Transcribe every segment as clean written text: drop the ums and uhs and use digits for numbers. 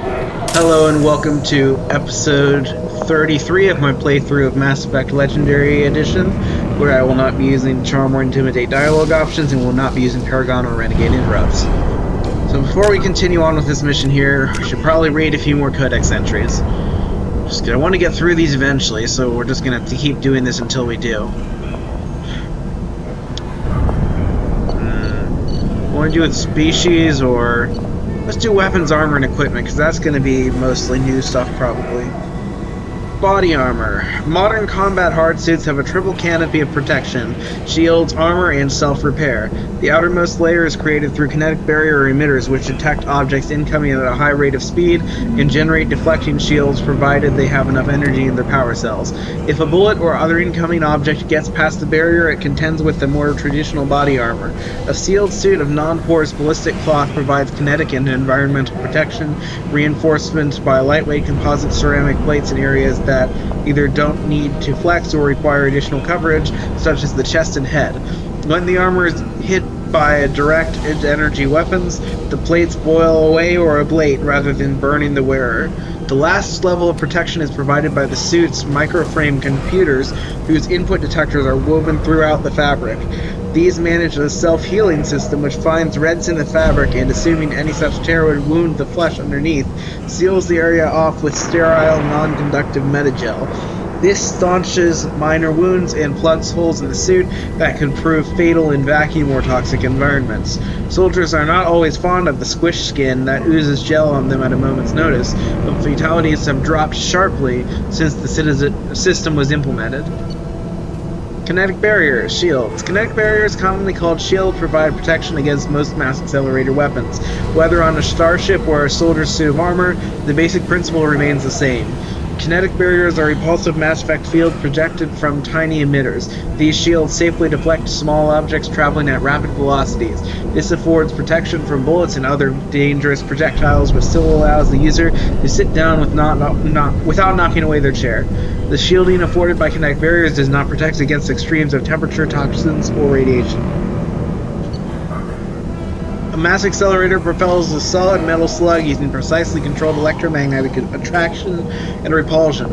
Hello and welcome to episode 33 of my playthrough of Mass Effect Legendary Edition, where I will not be using Charm or Intimidate dialogue options and will not be using Paragon or Renegade interrupts. So before we continue on with this mission here, I should probably read a few more codex entries. I want to get through these eventually, so we're just going to have to keep doing this until we do. Want to do with species, or let's do weapons, armor, and equipment, because that's going to be mostly new stuff probably. Body armor. Modern combat hard suits have a triple canopy of protection: shields, armor, and self-repair. The outermost layer is created through kinetic barrier emitters, which detect objects incoming at a high rate of speed and generate deflecting shields provided they have enough energy in their power cells. If a bullet or other incoming object gets past the barrier, it contends with the more traditional body armor. A sealed suit of non-porous ballistic cloth provides kinetic and environmental protection, reinforcement by lightweight composite ceramic plates in areas that either don't need to flex or require additional coverage, such as the chest and head. When the armor is hit by direct energy weapons, the plates boil away or ablate rather than burning the wearer. The last level of protection is provided by the suit's microframe computers, whose input detectors are woven throughout the fabric. These manage a self-healing system which finds rents in the fabric and, assuming any such tear would wound the flesh underneath, seals the area off with sterile, non-conductive metagel. This staunches minor wounds and plugs holes in the suit that can prove fatal in vacuum or toxic environments. Soldiers are not always fond of the squish skin that oozes gel on them at a moment's notice, but fatalities have dropped sharply since the system was implemented. Kinetic barriers, shields. Kinetic barriers, commonly called shield, provide protection against most mass accelerator weapons. Whether on a starship or a soldier's suit of armor, the basic principle remains the same. Kinetic barriers are repulsive Mass Effect field projected from tiny emitters. These shields safely deflect small objects traveling at rapid velocities. This affords protection from bullets and other dangerous projectiles, but still allows the user to sit down without knocking away their chair. The shielding afforded by kinetic barriers does not protect against extremes of temperature, toxins, or radiation. A mass accelerator propels a solid metal slug using precisely controlled electromagnetic attraction and repulsion.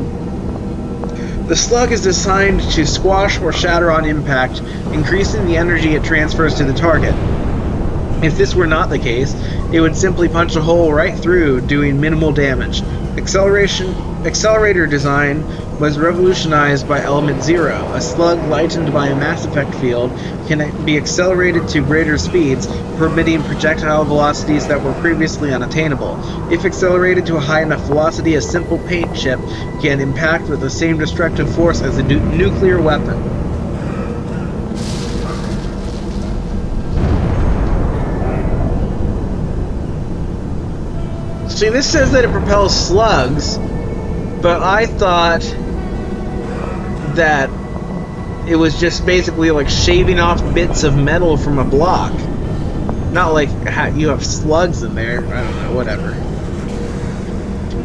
The slug is designed to squash or shatter on impact, increasing the energy it transfers to the target. If this were not the case, it would simply punch a hole right through, doing minimal damage. Accelerator design was revolutionized by Element Zero. A slug lightened by a Mass Effect field can be accelerated to greater speeds, permitting projectile velocities that were previously unattainable. If accelerated to a high enough velocity, a simple paint chip can impact with the same destructive force as a nuclear weapon. See, this says that it propels slugs, but I thought that it was just basically like shaving off bits of metal from a block. Not like you have slugs in there. I don't know, whatever.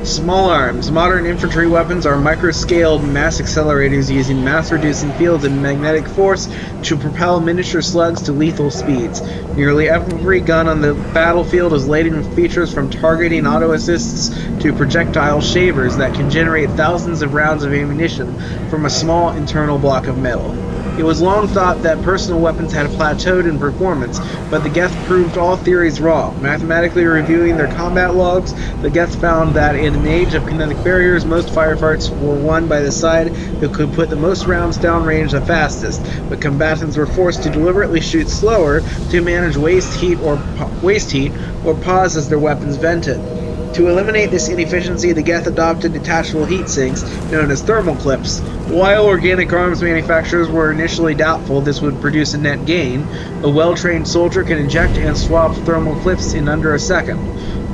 Small arms. Modern infantry weapons are micro-scaled mass accelerators using mass-reducing fields and magnetic force to propel miniature slugs to lethal speeds. Nearly every gun on the battlefield is laden with features from targeting auto-assists to projectile shavers that can generate thousands of rounds of ammunition from a small internal block of metal. It was long thought that personal weapons had plateaued in performance, but the Geth proved all theories wrong. Mathematically reviewing their combat logs, the Geth found that in an age of kinetic barriers, most firefights were won by the side who could put the most rounds downrange the fastest, but combatants were forced to deliberately shoot slower to manage waste heat or pause as their weapons vented. To eliminate this inefficiency, the Geth adopted detachable heat sinks, known as thermal clips. While organic arms manufacturers were initially doubtful this would produce a net gain, a well-trained soldier can inject and swap thermal clips in under a second.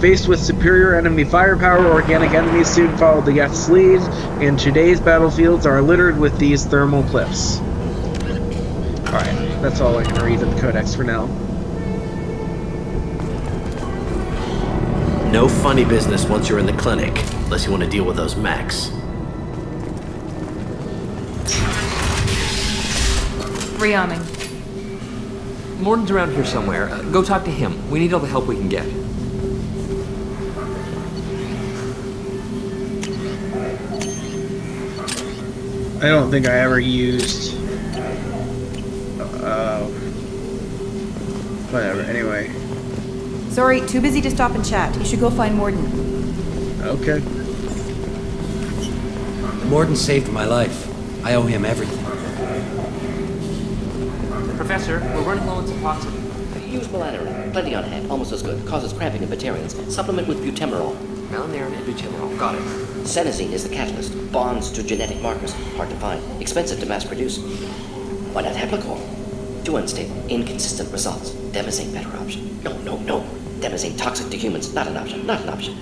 Faced with superior enemy firepower, organic enemies soon followed the Geth's lead, and today's battlefields are littered with these thermal clips. Alright, that's all I can read in the codex for now. No funny business once you're in the clinic, unless you want to deal with those mechs. Rearming. Morden's around here somewhere. Go talk to him. We need all the help we can get. I don't think I ever used... whatever, anyway. Sorry, too busy to stop and chat. You should go find Morden. Okay. Morden saved my life. I owe him everything. Professor, we're running low on Suboxone. Use melatonin. Plenty on hand. Almost as good. Causes cramping in Batarians. Supplement with butemerol. Malinarin and butemerol. Got it. Senesine is the catalyst. Bonds to genetic markers. Hard to find. Expensive to mass produce. Why not Heplicor? Too unstable. Inconsistent results. Demazine better option. No. Demazine toxic to humans. Not an option. Not an option.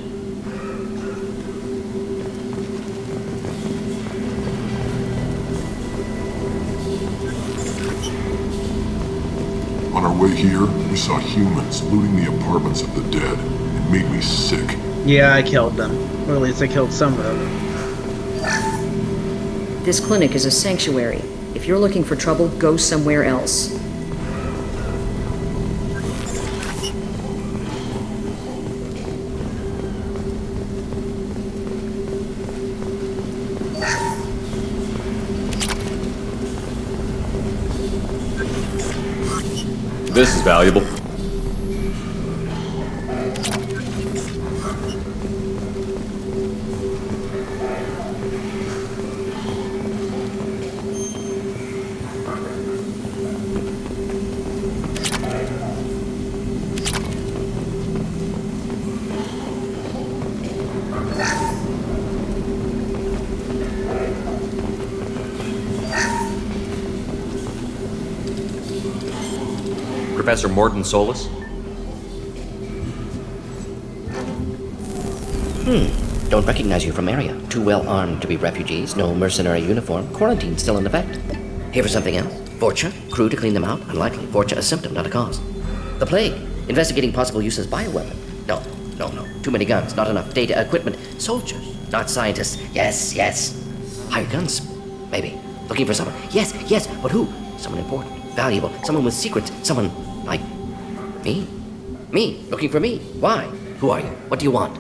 On our way here, we saw humans looting the apartments of the dead. It made me sick. Yeah, I killed them. Or at least I killed some of them. This clinic is a sanctuary. If you're looking for trouble, go somewhere else. This is valuable. Professor Morden Solis? Don't recognize you from area. Too well armed to be refugees. No mercenary uniform. Quarantine still in effect. Here for something else? Vorcha? Crew to clean them out? Unlikely. Vorcha a symptom, not a cause. The plague? Investigating possible use as bioweapon? No. Too many guns, not enough data, equipment. Soldiers, not scientists. Yes. Hired guns? Maybe. Looking for someone. Yes, but who? Someone important, valuable, someone with secrets, someone like me? Me? Looking for me? Why? Who are you? What do you want?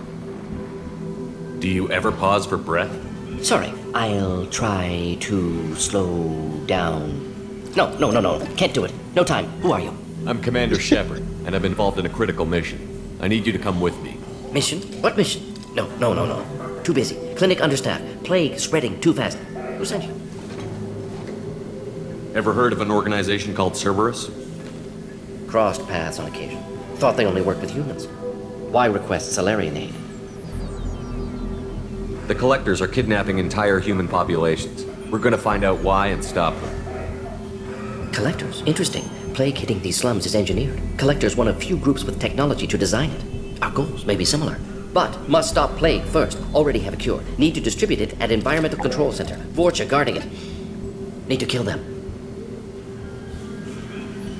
Do you ever pause for breath? Sorry, I'll try to slow down. No. Can't do it. No time. Who are you? I'm Commander Shepard, and I'm involved in a critical mission. I need you to come with me. Mission? What mission? No. Too busy. Clinic understaffed. Plague spreading too fast. Who sent you? Ever heard of an organization called Cerberus? Crossed paths on occasion. Thought they only worked with humans. Why request Salarian aid? The Collectors are kidnapping entire human populations. We're gonna find out why and stop them. Collectors? Interesting. Plague hitting these slums is engineered. Collectors one of few groups with technology to design it. Our goals may be similar. But must stop plague first. Already have a cure. Need to distribute it at Environmental Control Center. Vorcha guarding it. Need to kill them.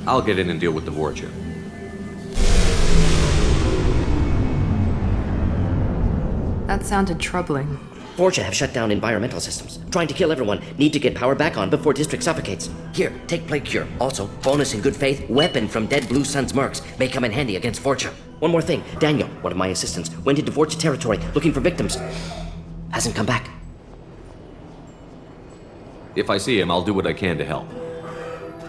I'll get in and deal with the Vorcha. That sounded troubling. Vorcha have shut down environmental systems. Trying to kill everyone. Need to get power back on before district suffocates. Here, take plague cure. Also, bonus in good faith, weapon from dead Blue Sun's mercs. May come in handy against Vorcha. One more thing. Daniel, one of my assistants, went into Vorcha territory looking for victims. Hasn't come back. If I see him, I'll do what I can to help.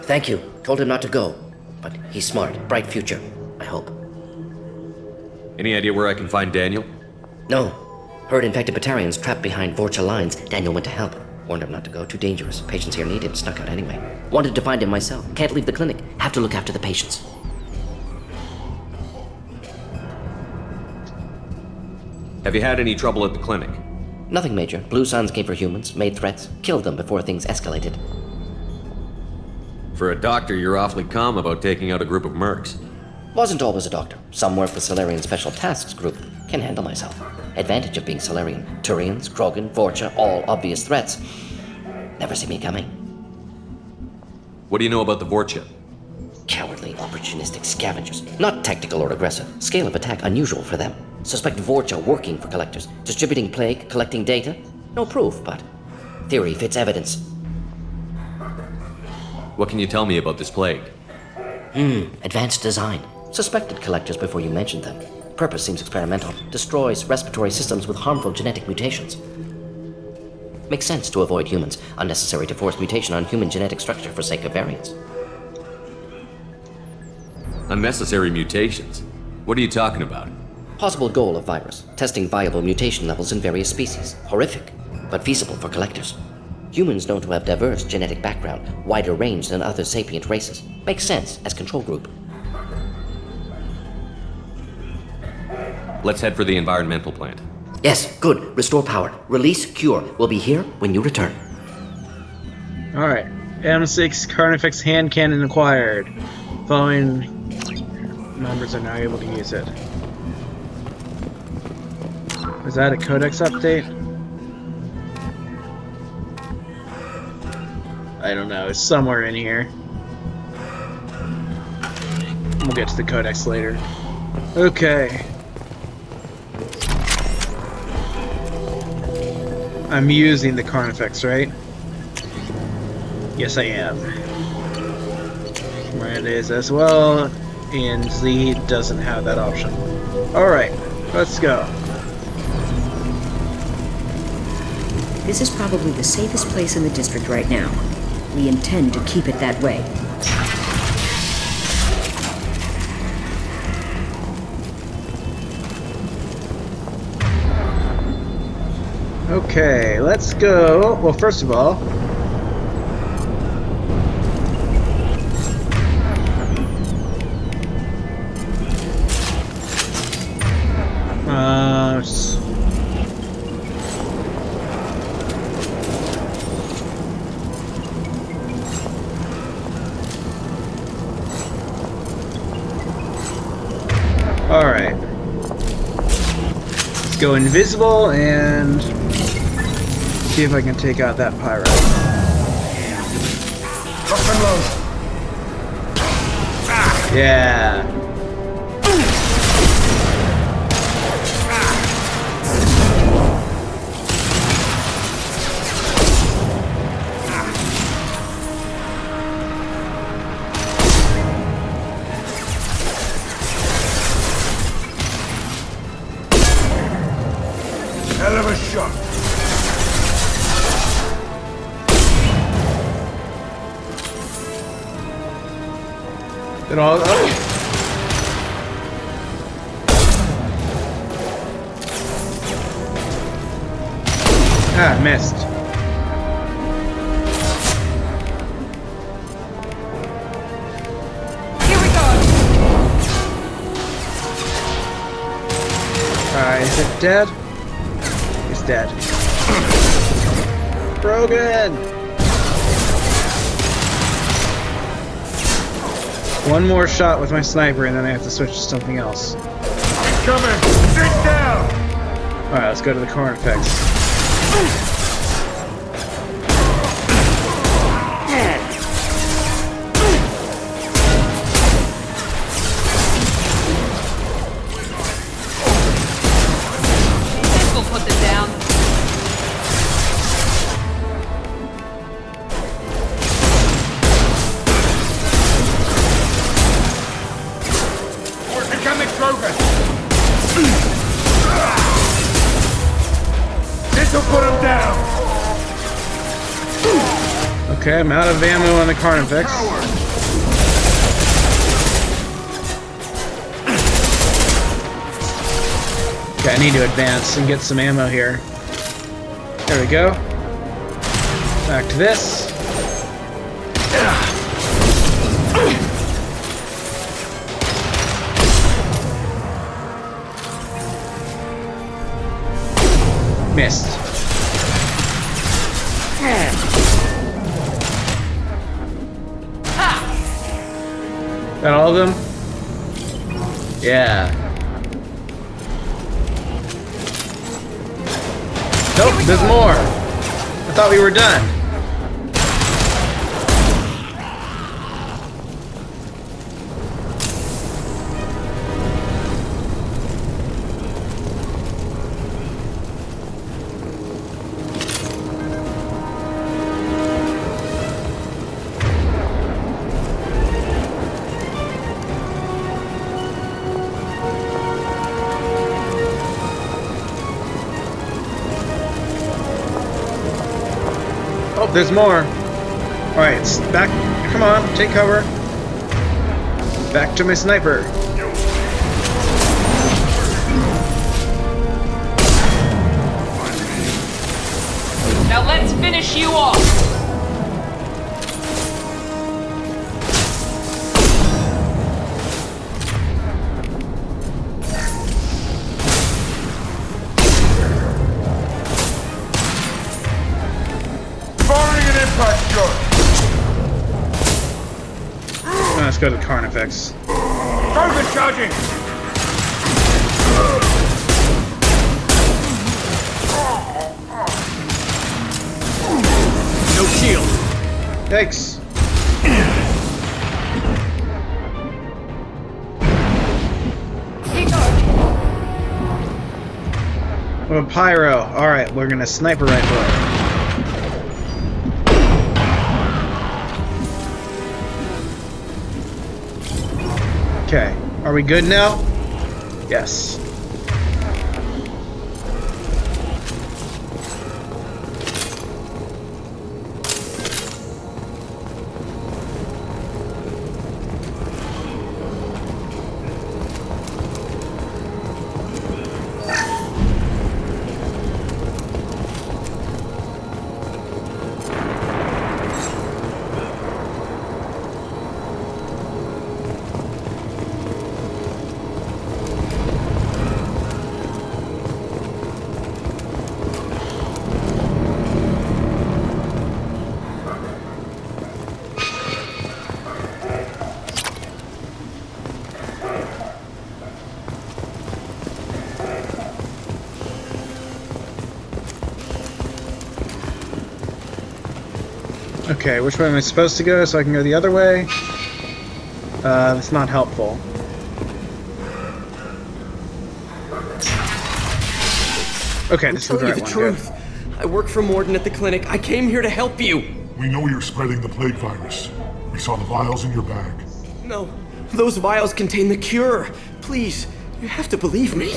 Thank you. Told him not to go. But he's smart. Bright future. I hope. Any idea where I can find Daniel? No. Heard infected Batarians trapped behind Vorcha lines. Daniel went to help. Warned him not to go. Too dangerous. Patients here need him. Snuck out anyway. Wanted to find him myself. Can't leave the clinic. Have to look after the patients. Have you had any trouble at the clinic? Nothing major. Blue Suns came for humans, made threats, killed them before things escalated. For a doctor, you're awfully calm about taking out a group of mercs. Wasn't always a doctor. Some work with Salarian Special Tasks Group. Can handle myself. Advantage of being Salarian. Turians, Krogan, Vorcha, all obvious threats. Never see me coming. What do you know about the Vorcha? Cowardly, opportunistic scavengers. Not tactical or aggressive. Scale of attack unusual for them. Suspect Vorcha working for Collectors. Distributing plague, collecting data. No proof, but theory fits evidence. What can you tell me about this plague? Advanced design. Suspected Collectors before you mentioned them. Purpose seems experimental. Destroys respiratory systems with harmful genetic mutations. Makes sense to avoid humans. Unnecessary to force mutation on human genetic structure for sake of variance. Unnecessary mutations? What are you talking about? Possible goal of virus. Testing viable mutation levels in various species. Horrific, but feasible for collectors. Humans known to have diverse genetic background, wider range than other sapient races. Makes sense as control group. Let's head for the environmental plant. Yes, good. Restore power. Release cure. We'll be here when you return. Alright. M6 Carnifex hand cannon acquired. Following members are now able to use it. Is that a codex update? I don't know. It's somewhere in here. We'll get to the codex later. Okay. I'm using the Carnifex, right? Yes, I am. Miranda is as well, and Z doesn't have that option. Alright, let's go. This is probably the safest place in the district right now. We intend to keep it that way. Okay, let's go. Well, first of all, alright. Let's go invisible and see if I can take out that pyro. Yeah. Hell of a shot. It all. Oh. Ah, missed. Here we go! Is it dead? He's dead. Brogan! One more shot with my sniper and then I have to switch to something else. Coming! Sit down! Alright, let's go to the Carnifex. This will put them down. We're becoming progress! This'll put him down! Okay, I'm out of ammo on the Carnifex. Okay, I need to advance and get some ammo here. There we go. Back to this. Missed. Got all of them? Yeah. Nope, there's more. I thought we were done. there's more. Alright, back. Come on, take cover. Back to my sniper. Now let's finish you off! Let's go to Carnifex. Target charging! No shield. Yikes. Oh, Pyro. Alright, we're gonna sniper rifle it. Okay, are we good now? Yes. Okay, which way am I supposed to go so I can go the other way? That's not helpful. Okay, this is the right one. Truth. I work for Morden at the clinic. I came here to help you. We know you're spreading the plague virus. We saw the vials in your bag. No, those vials contain the cure. Please, you have to believe me.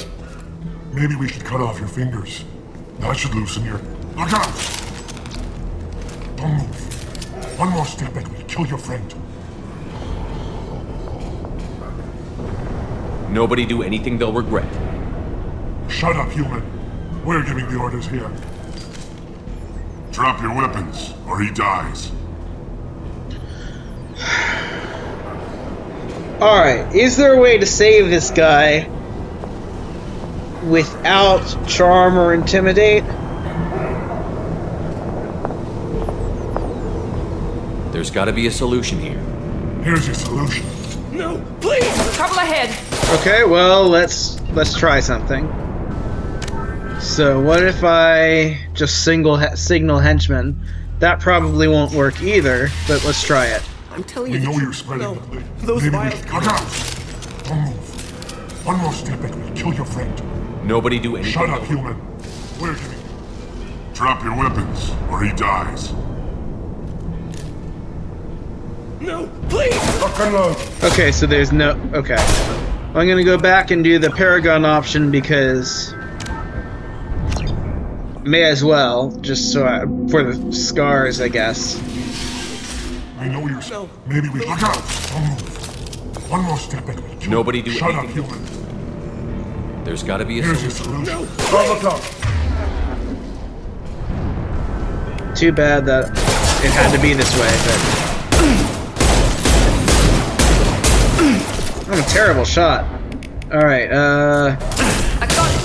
Maybe we should cut off your fingers. That should loosen your... Look out! Don't move. One more step and we'll kill your friend. Nobody do anything they'll regret. Shut up, human. We're giving the orders here. Drop your weapons, or he dies. Alright, is there a way to save this guy without Charm or Intimidate? There's gotta be a solution here. Here's your solution. No, please! Trouble ahead! Okay, well, let's try something. So what if I just signal henchman? That probably won't work either, but let's try it. I'm telling We you. know you're spreading the plague. Those Maybe vials. we should... Look out! Don't move. One more step and we'll kill your friend. Nobody do anything. Shut up, human. We're giving... Drop your weapons, or he dies. No, please! Lock and load. Okay, so there's no... Okay. I'm gonna go back and do the Paragon option because... May as well, just so for the scars, I guess. We know you're... No. Maybe we... Look out! Don't move. One more step and we'll kill Nobody do Shut anything. up, human. There's gotta be a Here's your solution. solution. 12 o'clock. Too bad that it had to be this way, but... I'm a terrible shot. Alright, I got it!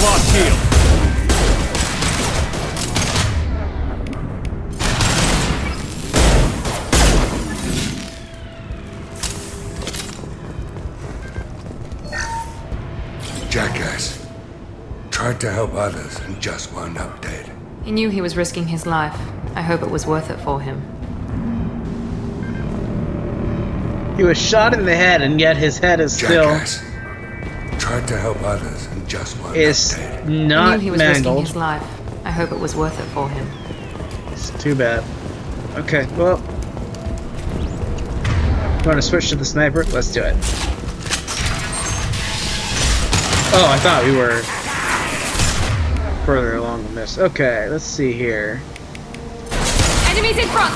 Lost shield. Jackass. Tried to help others and just wound up dead. He knew he was risking his life. I hope it was worth it for him. he was shot in the head, and yet his head is Jackass. Tried to help others and just wound up dead. He Not knew he was risking mangled. his life. I hope it was worth it for him. It's too bad. Okay, well... Want to switch to the sniper? Let's do it. Oh, I thought we were further along than this. Okay, let's see here. Enemies in front!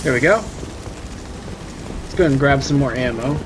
There we go. Let's go ahead and grab some more ammo.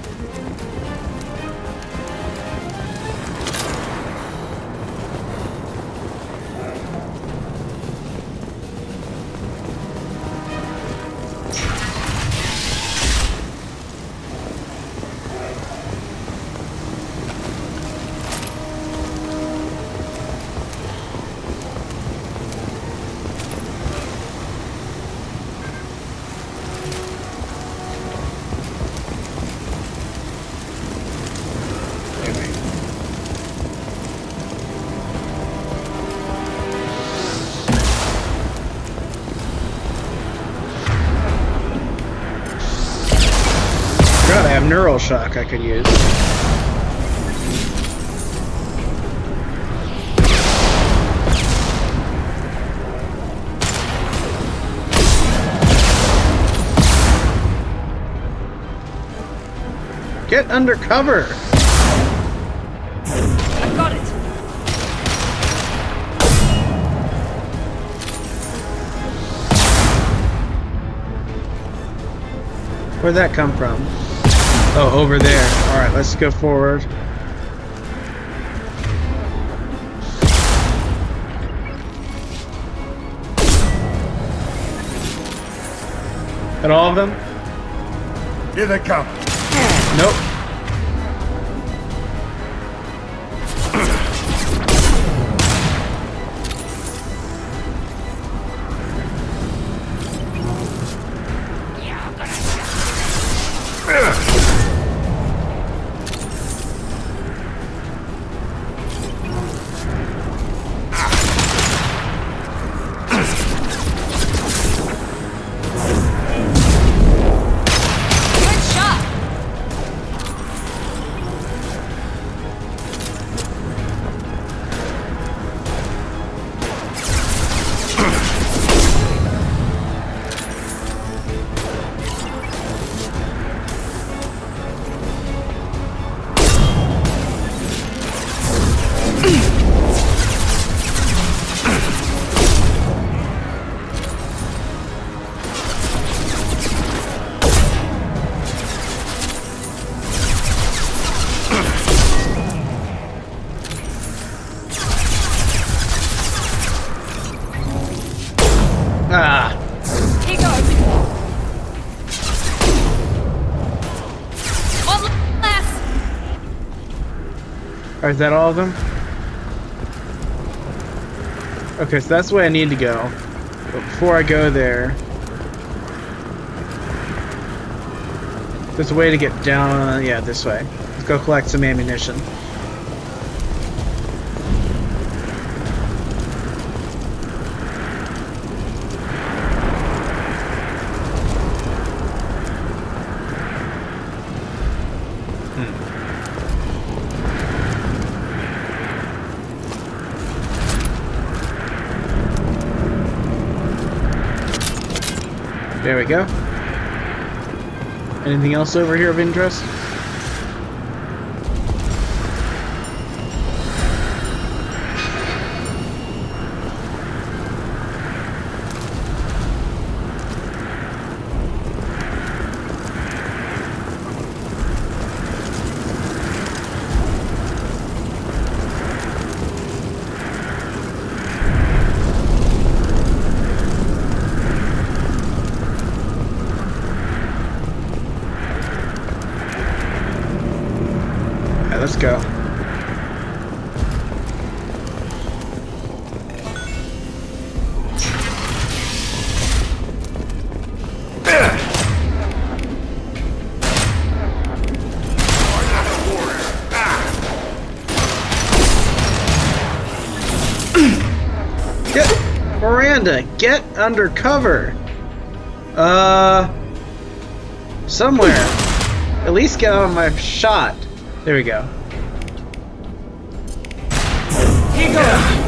God, I have neural shock I could use. Get under cover! I've got it! Where'd that come from? Oh, over there. Alright, let's go forward. Got all of them? Here they come. Nope. Ah. He goes. One less. Alright, is that all of them? Okay, so that's the way I need to go. But before I go there, there's a way to get down. Yeah, this way. Let's go collect some ammunition. There we go. Anything else over here of interest? Let's go. Get Miranda, get under cover. Somewhere. At least get out of my shot. There we go. He goes.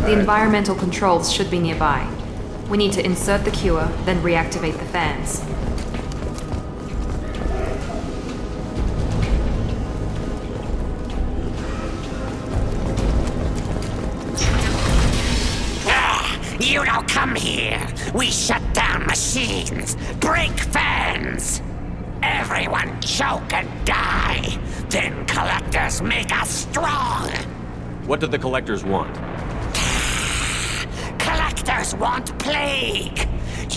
The environmental controls should be nearby. We need to insert the cure, then reactivate the fans. You don't come here. We shut down machines, break fans. Everyone choke and die. Then collectors make us strong. What do the collectors want? Collectors want plague.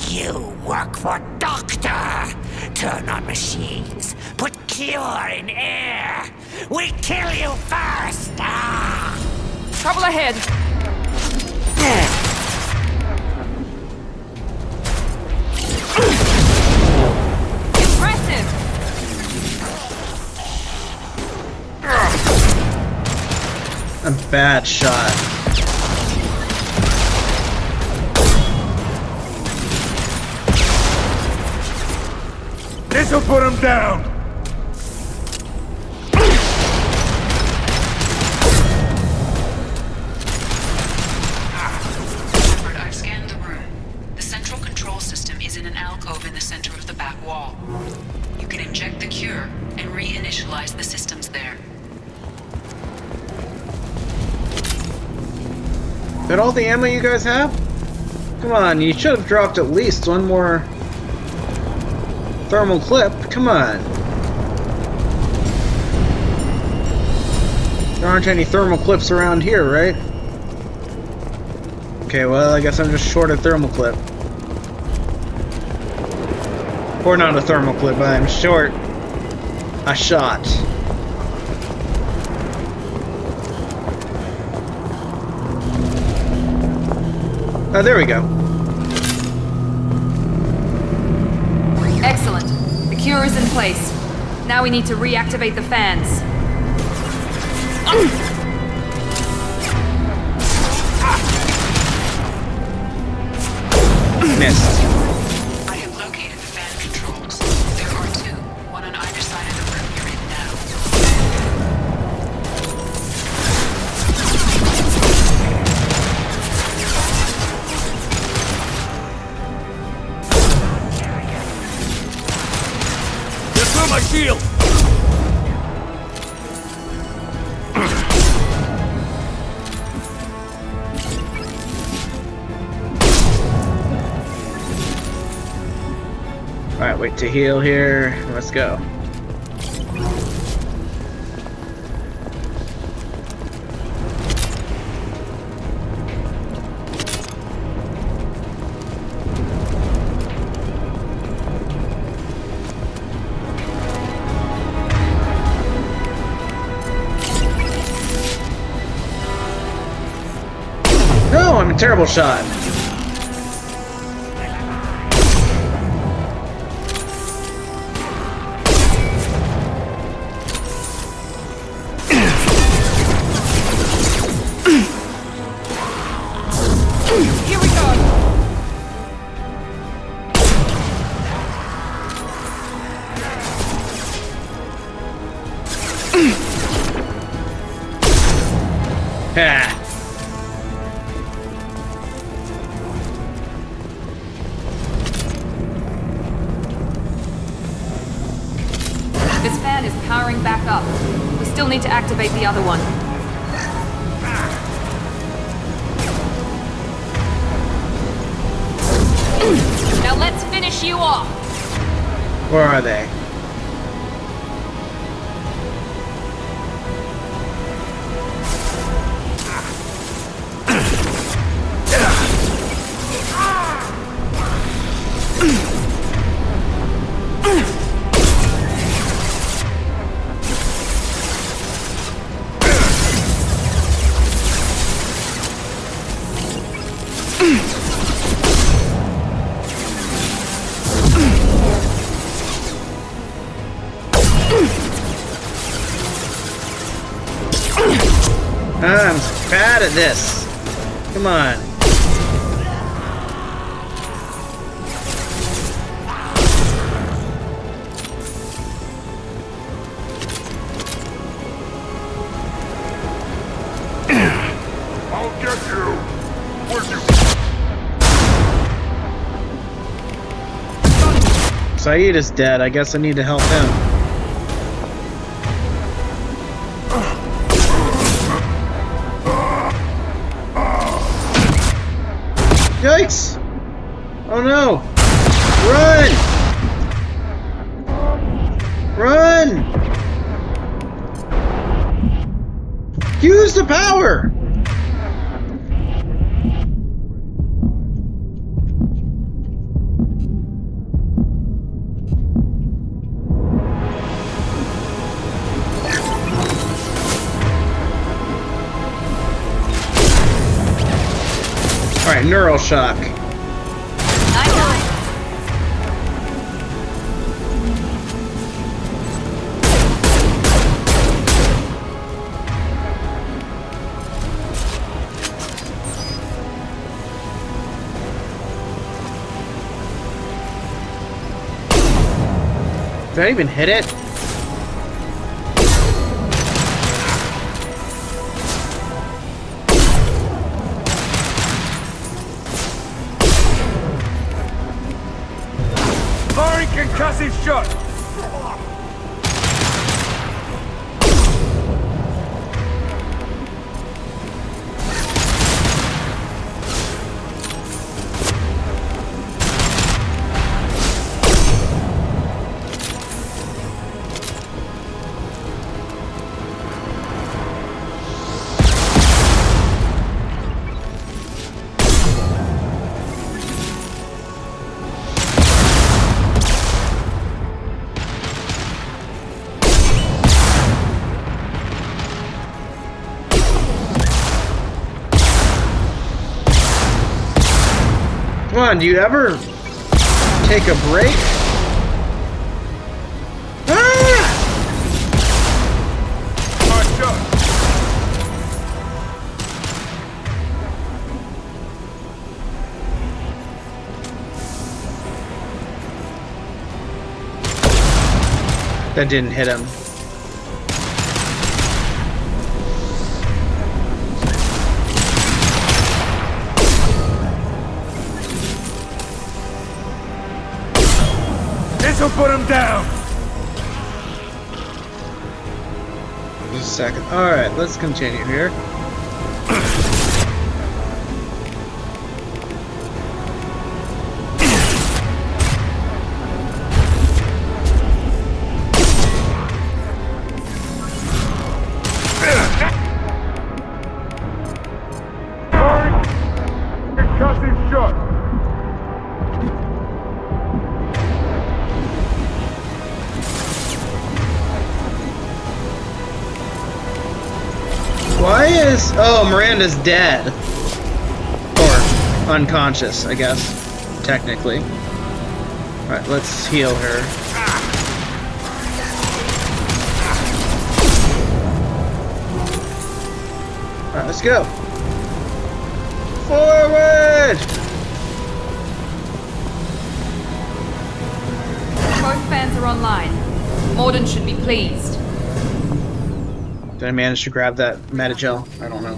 You work for Doctor. Turn on machines. Put cure in air. We kill you first. Trouble ahead. Impressive. A bad shot. This'll put him down! I've scanned the room. The central control system is in an alcove in the center of the back wall. You can inject the cure and reinitialize the systems there. Is that all the ammo you guys have? Come on, you should have dropped at least one more thermal clip. Come on. There aren't any thermal clips around here, right? Okay, well, I guess I'm just short a thermal clip. Or not a thermal clip, but I'm short a shot. Oh, there we go. Excellent. The cure is in place. Now we need to reactivate the fans. Missed. I have located the fan controls. There are two, one on either side of the room you're in now. Just through my shield! Alright, wait to heal here. Let's go. No, I'm a terrible shot. Here we go. Ha! This fan is powering back up. We still need to activate the other one. Now let's finish you off. Where are they? I'm bad at this. Come on. I'll get you! Saeed is dead. I guess I need to help him. Yikes! Oh no! Run! Run! Use the power! Alright, neural shock. Did I even hit it? Firing concussive shot! Come on, do you ever take a break? Ah! Nice shot! That didn't hit him. This'll put him down! Just a second. Alright, let's continue here. Concussive shot! Why is... Oh, Miranda's dead. Or unconscious, I guess. Technically. Alright, let's heal her. Alright, let's go. Forward! Both fans are online. Morden should be pleased. Did I manage to grab that Metagel? I don't know.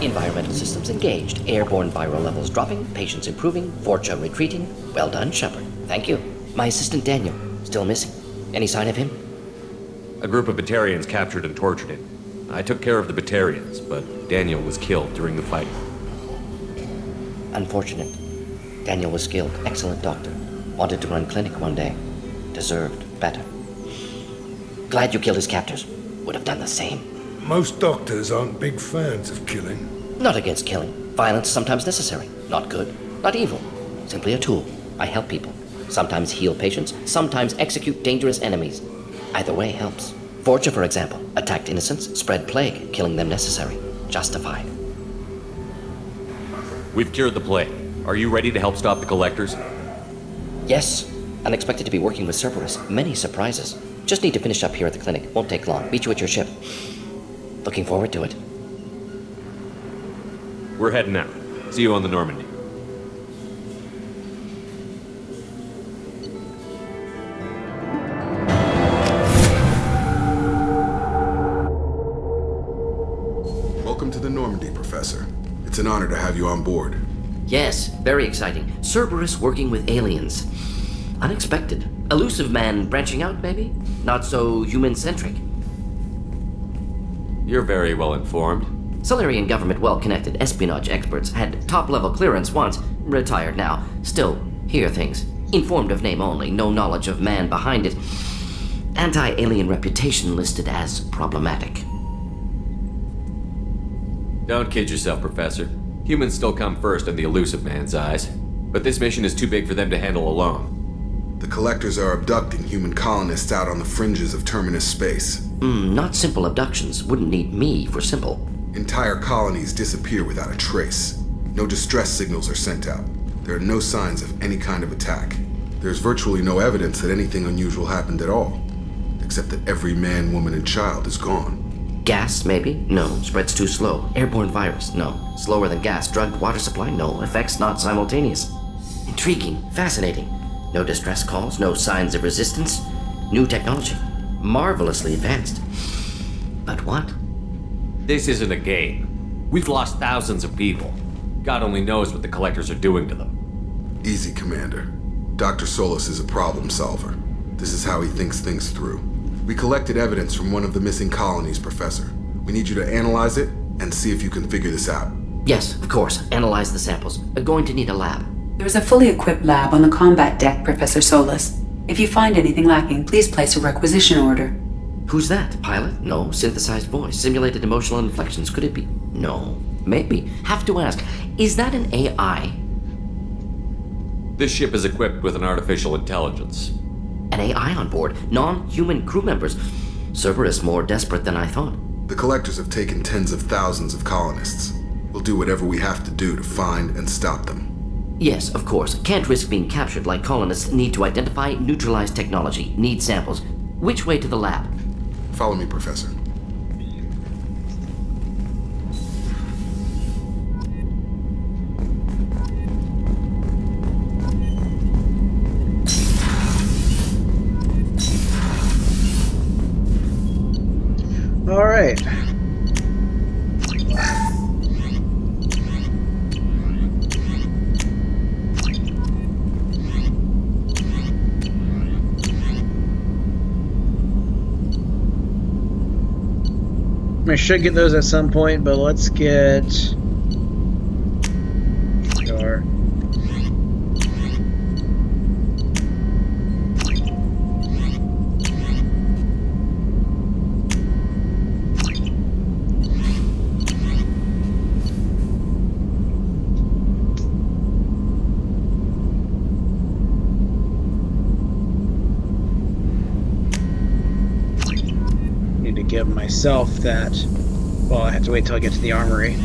Environmental systems engaged. Airborne viral levels dropping. Patients improving. Fortune retreating. Well done, Shepard. Thank you. My assistant Daniel. Still missing. Any sign of him? A group of Batarians captured and tortured him. I took care of the Batarians, but Daniel was killed during the fight. Unfortunate. Daniel was skilled. Excellent doctor. Wanted to run clinic one day. Deserved better. Glad you killed his captors. Would have done the same. Most doctors aren't big fans of killing. Not against killing. Violence is sometimes necessary. Not good. Not evil. Simply a tool. I help people. Sometimes heal patients. Sometimes execute dangerous enemies. Either way helps. Fortune, for example, attacked innocents, spread plague, killing them necessary. Justified. We've cured the plague. Are you ready to help stop the collectors? Yes. Unexpected to be working with Cerberus. Many surprises. Just need to finish up here at the clinic. Won't take long. Meet you at your ship. Looking forward to it. We're heading out. See you on the Normandy. Welcome to the Normandy, Professor. It's an honor to have you on board. Yes, very exciting. Cerberus working with aliens. Unexpected. Elusive man branching out, maybe? Not so human-centric. You're very well informed. Solarian government well-connected espionage experts had top-level clearance once, retired now. Still, hear things. Informed of name only, no knowledge of man behind it. Anti-alien reputation listed as problematic. Don't kid yourself, Professor. Humans still come first in the elusive man's eyes. But this mission is too big for them to handle alone. The Collectors are abducting human colonists out on the fringes of Terminus space. Not simple abductions. Wouldn't need me for simple. Entire colonies disappear without a trace. No distress signals are sent out. There are no signs of any kind of attack. There's virtually no evidence that anything unusual happened at all. Except that every man, woman, and child is gone. Gas, maybe? No. Spreads too slow. Airborne virus? No. Slower than gas. Drugged water supply? No. Effects not simultaneous. Intriguing. Fascinating. No distress calls. No signs of resistance. New technology. Marvelously advanced. But what? This isn't a game. We've lost thousands of people. God only knows what the Collectors are doing to them. Easy, Commander. Dr. Solus is a problem solver. This is how he thinks things through. We collected evidence from one of the missing colonies, Professor. We need you to analyze it and see if you can figure this out. Yes, of course. Analyze the samples. Going to need a lab. There's a fully equipped lab on the combat deck, Professor Solus. If you find anything lacking, please place a requisition order. Who's that? Pilot? No. Synthesized voice. Simulated emotional inflections. Could it be? No. Maybe. Have to ask. Is that an AI? This ship is equipped with an artificial intelligence. An AI on board? Non-human crew members? Cerberus more desperate than I thought. The Collectors have taken tens of thousands of colonists. We'll do whatever we have to do to find and stop them. Yes, of course. Can't risk being captured like colonists need to identify, neutralize technology, need samples. Which way to the lab? Follow me, Professor. All right. I should get those at some point, but let's get our give myself that. Well, I have to wait till I get to the armory.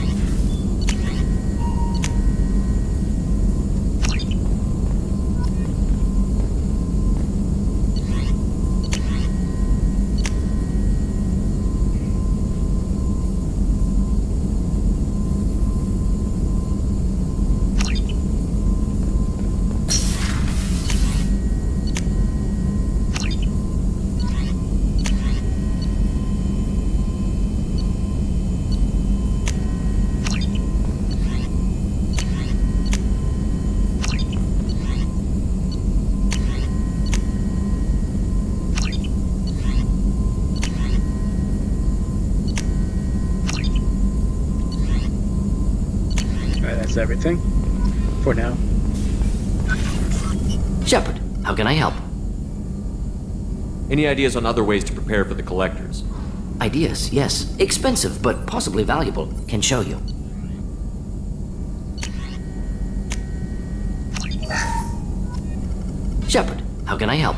Everything for now. Shepard, how can I help? Any ideas on other ways to prepare for the Collectors? Ideas, yes. Expensive, but possibly valuable. Can show you. Shepard, how can I help?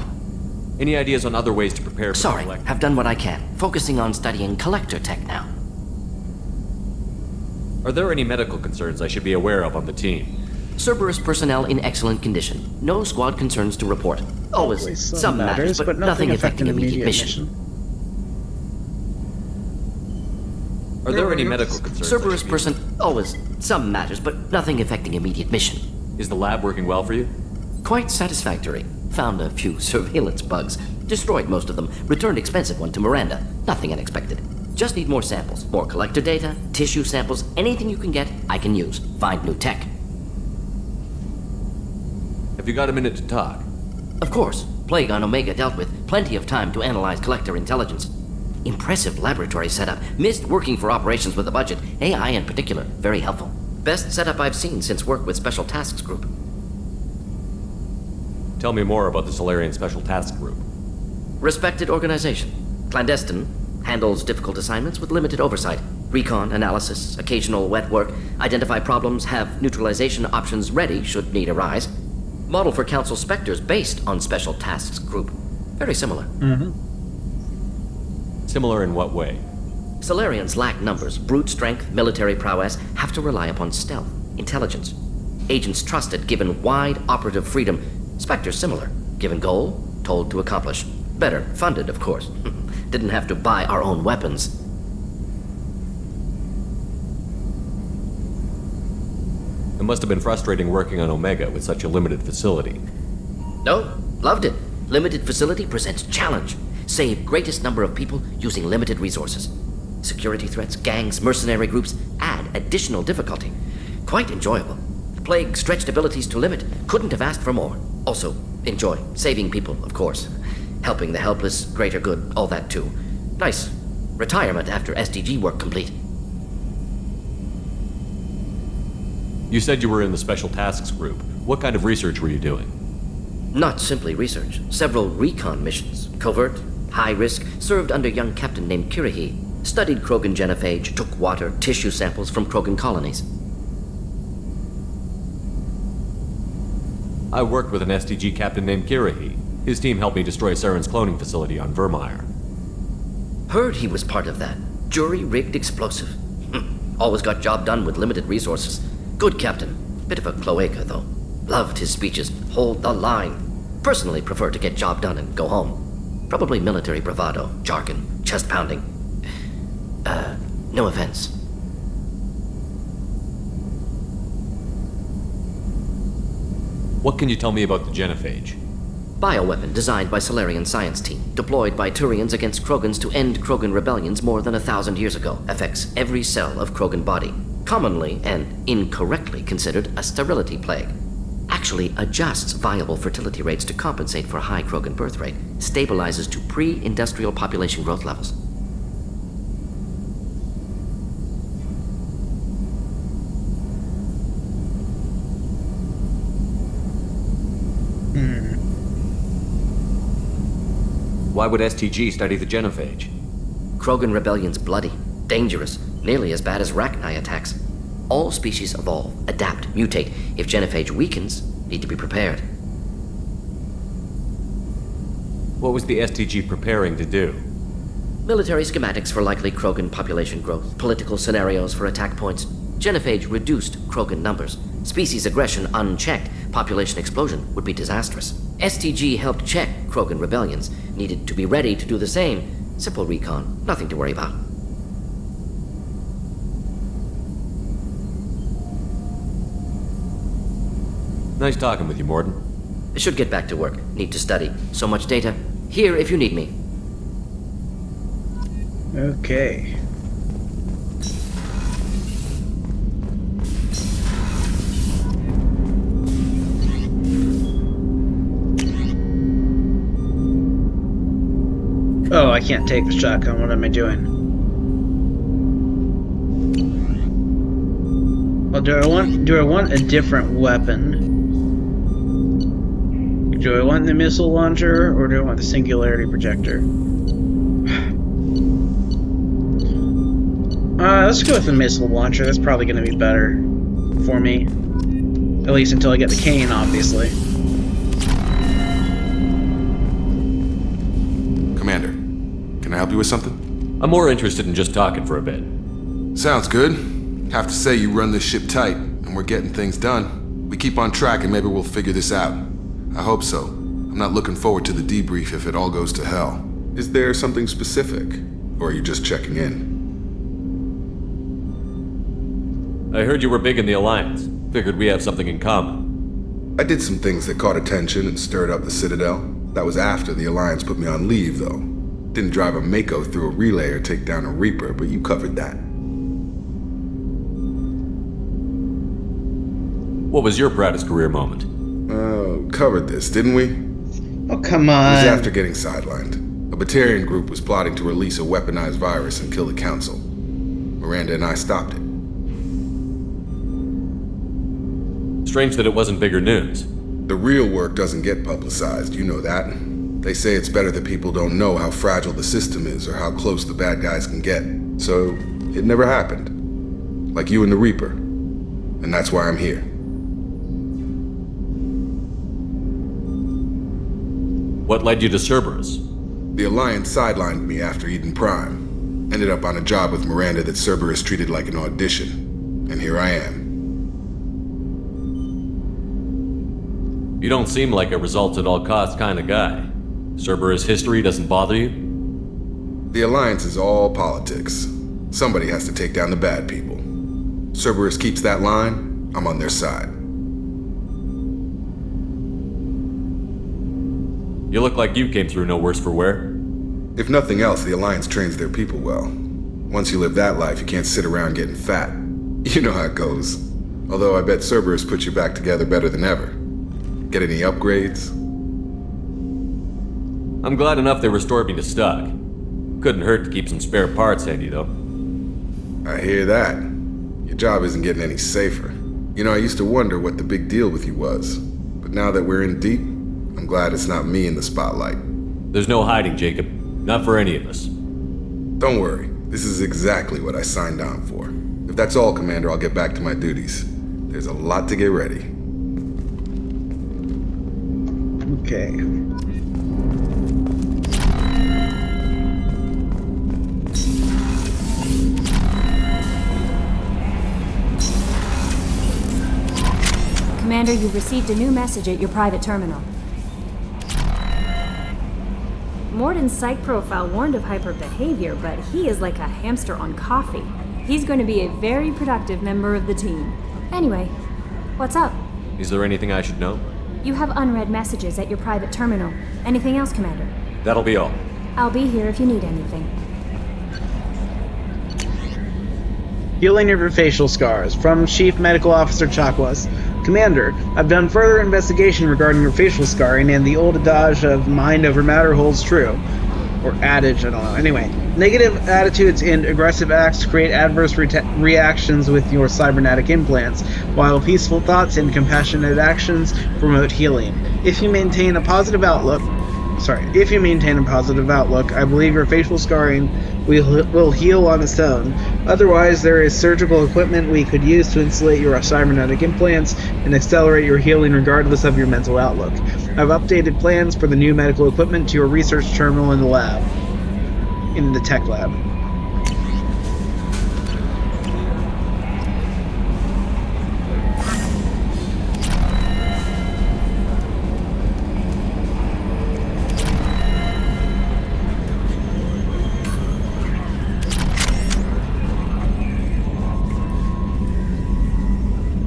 Any ideas on other ways to prepare for Sorry, the Collectors? have done what I can. Focusing on studying Collector tech now. Are there any medical concerns I should be aware of on the team? Cerberus personnel in excellent condition. No squad concerns to report. Always some matters, but nothing affecting immediate mission. Are there any medical concerns? Cerberus person... Always some matters, but nothing affecting immediate mission. Is the lab working well for you? Quite satisfactory. Found a few surveillance bugs. Destroyed most of them. Returned expensive one to Miranda. Nothing unexpected. Just need more samples, more collector data, tissue samples, anything you can get, I can use. Find new tech. Have you got a minute to talk? Of course. Plague on Omega dealt with. Plenty of time to analyze collector intelligence. Impressive laboratory setup. Missed working for operations with a budget. AI in particular. Very helpful. Best setup I've seen since work with Special Tasks Group. Tell me more about the Solarian Special Task Group. Respected organization. Clandestine. Handles difficult assignments with limited oversight. Recon, analysis, occasional wet work. Identify problems, have neutralization options ready should need arise. Model for Council Spectres based on Special Tasks Group. Very similar. Similar in what way? Solarians lack numbers, brute strength, military prowess, have to rely upon stealth, intelligence. Agents trusted, given wide operative freedom. Spectres similar, given goal, told to accomplish. Better, funded, of course. Didn't have to buy our own weapons. It must have been frustrating working on Omega with such a limited facility. No, loved it. Limited facility presents challenge. Save greatest number of people using limited resources. Security threats, gangs, mercenary groups add additional difficulty. Quite enjoyable. Plague stretched abilities to limit. Couldn't have asked for more. Also, enjoy. Saving people, of course. Helping the helpless, greater good, all that too. Nice. Retirement after SDG work complete. You said you were in the Special Tasks Group. What kind of research were you doing? Not simply research. Several recon missions. Covert, high risk, served under a young captain named Kirihi. Studied Krogan genophage, took water, tissue samples from Krogan colonies. I worked with an SDG captain named Kirihi. His team helped me destroy Saren's cloning facility on Vermeer. Heard he was part of that. Jury-rigged explosive. Always got job done with limited resources. Good captain. Bit of a cloaca, though. Loved his speeches. Hold the line. Personally prefer to get job done and go home. Probably military bravado, jargon, chest pounding. No offense. What can you tell me about the genophage? Bioweapon designed by Solarian science team, deployed by Turians against Krogans to end Krogan rebellions more than 1,000 years ago. Affects every cell of Krogan body. Commonly and incorrectly considered a sterility plague. Actually adjusts viable fertility rates to compensate for a high Krogan birth rate. Stabilizes to pre-industrial population growth levels. Why would STG study the genophage? Krogan rebellion's bloody, dangerous, nearly as bad as Rachni attacks. All species evolve, adapt, mutate. If genophage weakens, need to be prepared. What was the STG preparing to do? Military schematics for likely Krogan population growth, political scenarios for attack points. Genophage reduced Krogan numbers. Species aggression unchecked, population explosion would be disastrous. STG helped check Krogan rebellions, needed to be ready to do the same. Simple recon, nothing to worry about. Nice talking with you, Morden. Should get back to work. Need to study. So much data. Here if you need me. Okay. Oh, I can't take the shotgun. What am I doing? Well, do I want a different weapon? Do I want the missile launcher or do I want the singularity projector? Let's go with the missile launcher. That's probably going to be better for me. At least until I get the cane, obviously. Commander, can I help you with something? I'm more interested in just talking for a bit. Sounds good. Have to say you run this ship tight, and we're getting things done. We keep on track and maybe we'll figure this out. I hope so. I'm not looking forward to the debrief if it all goes to hell. Is there something specific? Or are you just checking in? I heard you were big in the Alliance. Figured we have something in common. I did some things that caught attention and stirred up the Citadel. That was after the Alliance put me on leave, though. Didn't drive a Mako through a relay or take down a Reaper, but you covered that. What was your proudest career moment? Covered this, didn't we? Oh, come It on. was after getting sidelined. A Batarian group was plotting to release a weaponized virus and kill the Council. Miranda and I stopped it. Strange that it wasn't bigger news. The real work doesn't get publicized, you know that. They say it's better that people don't know how fragile the system is or how close the bad guys can get. So, it never happened. Like you and the Reaper. And that's why I'm here. What led you to Cerberus? The Alliance sidelined me after Eden Prime. Ended up on a job with Miranda that Cerberus treated like an audition. And here I am. You don't seem like a results-at-all-costs kind of guy. Cerberus history doesn't bother you? The Alliance is all politics. Somebody has to take down the bad people. Cerberus keeps that line, I'm on their side. You look like you came through no worse for wear. If nothing else, the Alliance trains their people well. Once you live that life, you can't sit around getting fat. You know how it goes. Although I bet Cerberus put you back together better than ever. Get any upgrades? I'm glad enough they restored me to stock. Couldn't hurt to keep some spare parts handy, though. I hear that. Your job isn't getting any safer. You know, I used to wonder what the big deal with you was. But now that we're in deep, I'm glad it's not me in the spotlight. There's no hiding, Jacob. Not for any of us. Don't worry. This is exactly what I signed on for. If that's all, Commander, I'll get back to my duties. There's a lot to get ready. Okay. Commander, you've received a new message at your private terminal. Morden's psych profile warned of hyper behavior, but he is like a hamster on coffee. He's going to be a very productive member of the team. Anyway, what's up? Is there anything I should know? You have unread messages at your private terminal. Anything else, Commander? That'll be all. I'll be here if you need anything. Healing of your facial scars. From Chief Medical Officer Chakwas. Commander, I've done further investigation regarding your facial scarring, and the old adage of mind over matter holds true. Or adage, I don't know. Anyway, negative attitudes and aggressive acts create adverse reactions with your cybernetic implants, while peaceful thoughts and compassionate actions promote healing. If you maintain a positive outlook, I believe your facial scarring will heal on its own. Otherwise, there is surgical equipment we could use to insulate your cybernetic implants and accelerate your healing regardless of your mental outlook. I've updated plans for the new medical equipment to your research terminal in the lab. In the tech lab.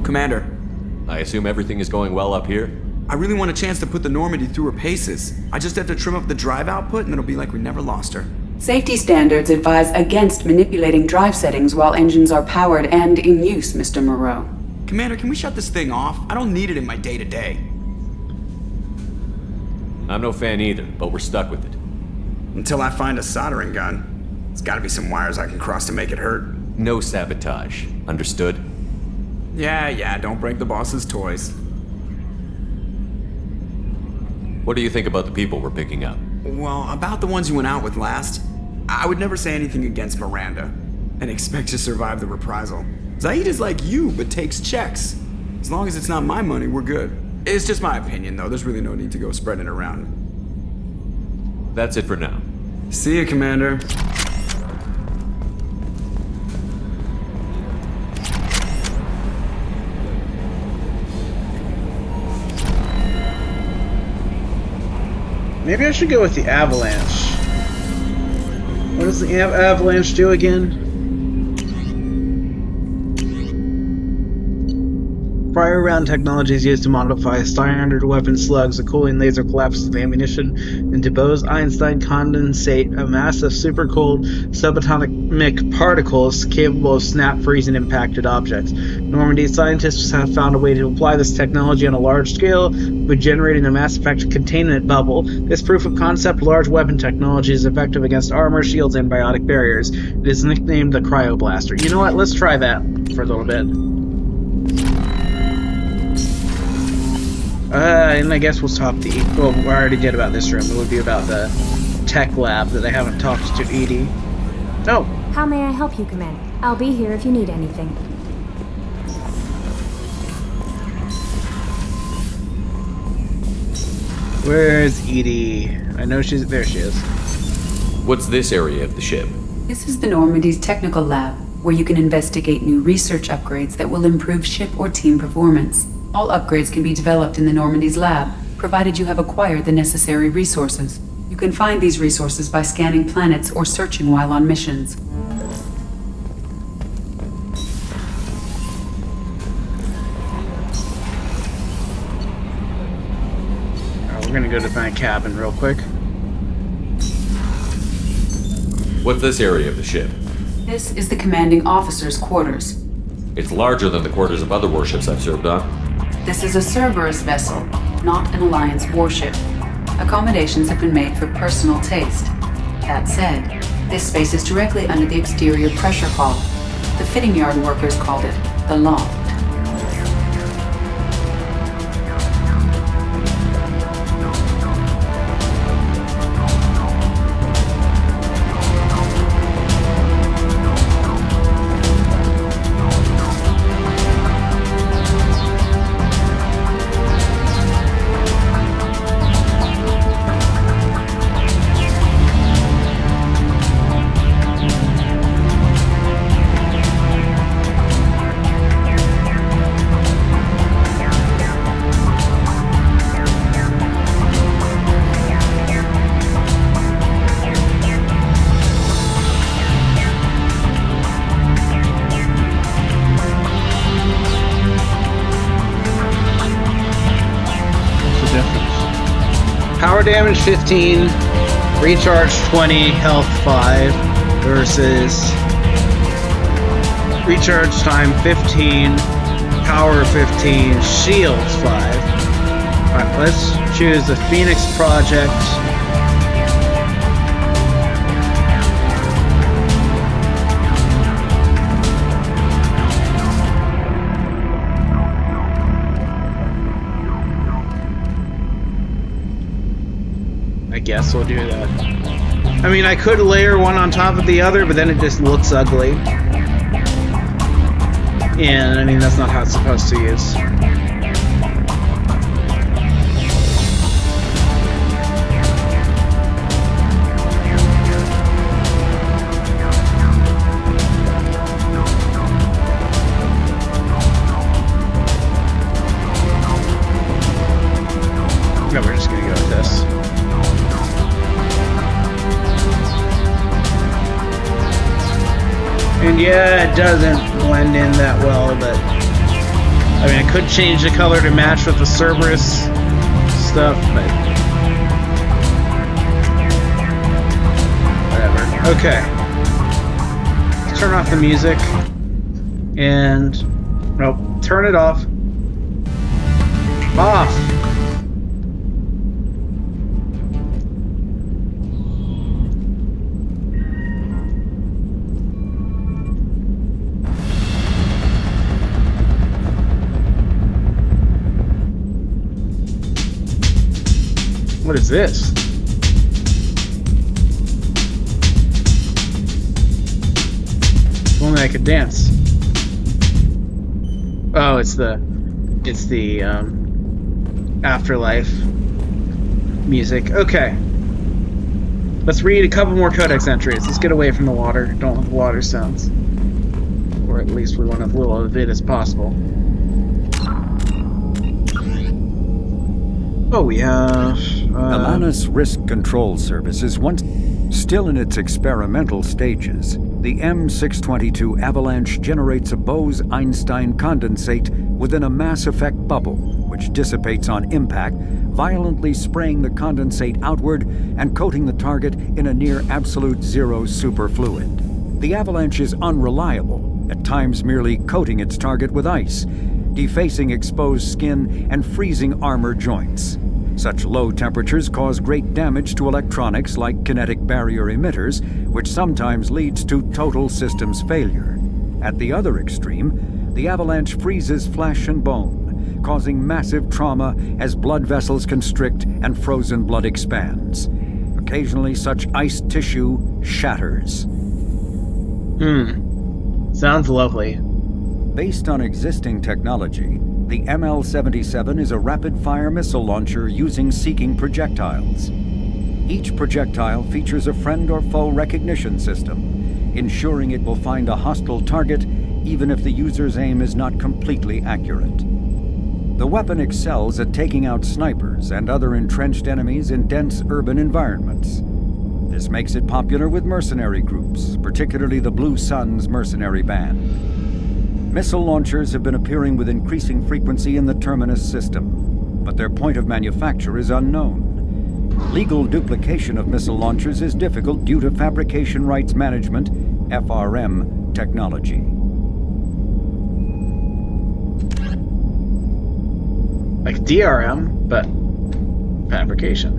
Commander. I assume everything is going well up here? I really want a chance to put the Normandy through her paces. I just have to trim up the drive output and it'll be like we never lost her. Safety standards advise against manipulating drive settings while engines are powered and in use, Mr. Moreau. Commander, can we shut this thing off? I don't need it in my day-to-day. I'm no fan either, but we're stuck with it. Until I find a soldering gun. There's gotta be some wires I can cross to make it hurt. No sabotage. Understood? Yeah, don't break the boss's toys. What do you think about the people we're picking up? Well, about the ones you went out with last, I would never say anything against Miranda and expect to survive the reprisal. Zaid is like you, but takes checks. As long as it's not my money, we're good. It's just my opinion, though. There's really no need to go spreading it around. That's it for now. See you, Commander. Maybe I should go with the avalanche. What does the avalanche do again? Cryo-round technology is used to modify standard weapon slugs. A cooling laser collapses the ammunition into Bose-Einstein condensate, a mass of supercooled subatomic particles capable of snap-freezing impacted objects. Normandy scientists have found a way to apply this technology on a large scale by generating a Mass Effect containment bubble. This proof-of-concept large weapon technology is effective against armor, shields, and biotic barriers. It is nicknamed the Cryo Blaster. You know what? Let's try that for a little bit. And I guess we'll talk to Edie. Well, we already did about this room. It would be about the tech lab that I haven't talked to Edie. Oh. How may I help you, Commander? I'll be here if you need anything. Where's Edie? I know she's... There she is. What's this area of the ship? This is the Normandy's technical lab, where you can investigate new research upgrades that will improve ship or team performance. All upgrades can be developed in the Normandy's lab, provided you have acquired the necessary resources. You can find these resources by scanning planets or searching while on missions. We're gonna go to my cabin real quick. What's this area of the ship? This is the commanding officer's quarters. It's larger than the quarters of other warships I've served on. This is a Cerberus vessel, not an Alliance warship. Accommodations have been made for personal taste. That said, this space is directly under the exterior pressure hull. The fitting yard workers called it the loft. Power damage 15, recharge 20, health 5 versus recharge time 15, power 15, shields 5. Alright, let's choose the Phoenix Project. I guess we'll do that. I mean, I could layer one on top of the other, but then it just looks ugly. And, I mean, that's not how it's supposed to use. No, we're just gonna go with this. And yeah, it doesn't blend in that well, but I mean, I could change the color to match with the Cerberus stuff, but whatever. Okay. Let's turn off the music and nope, turn it off. Off. What is this? If only I could dance. Oh, it's the afterlife music. Okay. Let's read a couple more codex entries. Let's get away from the water. Don't want the water sounds. Or at least we want as little of it as possible. Oh, we have... Alanis Risk Control Service is once still in its experimental stages. The M622 Avalanche generates a Bose-Einstein condensate within a mass effect bubble, which dissipates on impact, violently spraying the condensate outward and coating the target in a near-absolute zero superfluid. The Avalanche is unreliable, at times merely coating its target with ice, defacing exposed skin and freezing armor joints. Such low temperatures cause great damage to electronics like kinetic barrier emitters, which sometimes leads to total systems failure. At the other extreme, the Avalanche freezes flesh and bone, causing massive trauma as blood vessels constrict and frozen blood expands. Occasionally, such iced tissue shatters. Sounds lovely. Based on existing technology, the ML-77 is a rapid-fire missile launcher using seeking projectiles. Each projectile features a friend or foe recognition system, ensuring it will find a hostile target even if the user's aim is not completely accurate. The weapon excels at taking out snipers and other entrenched enemies in dense urban environments. This makes it popular with mercenary groups, particularly the Blue Suns mercenary band. Missile launchers have been appearing with increasing frequency in the Terminus system, but their point of manufacture is unknown. Legal duplication of missile launchers is difficult due to Fabrication Rights Management, FRM, technology. Like DRM, but fabrication.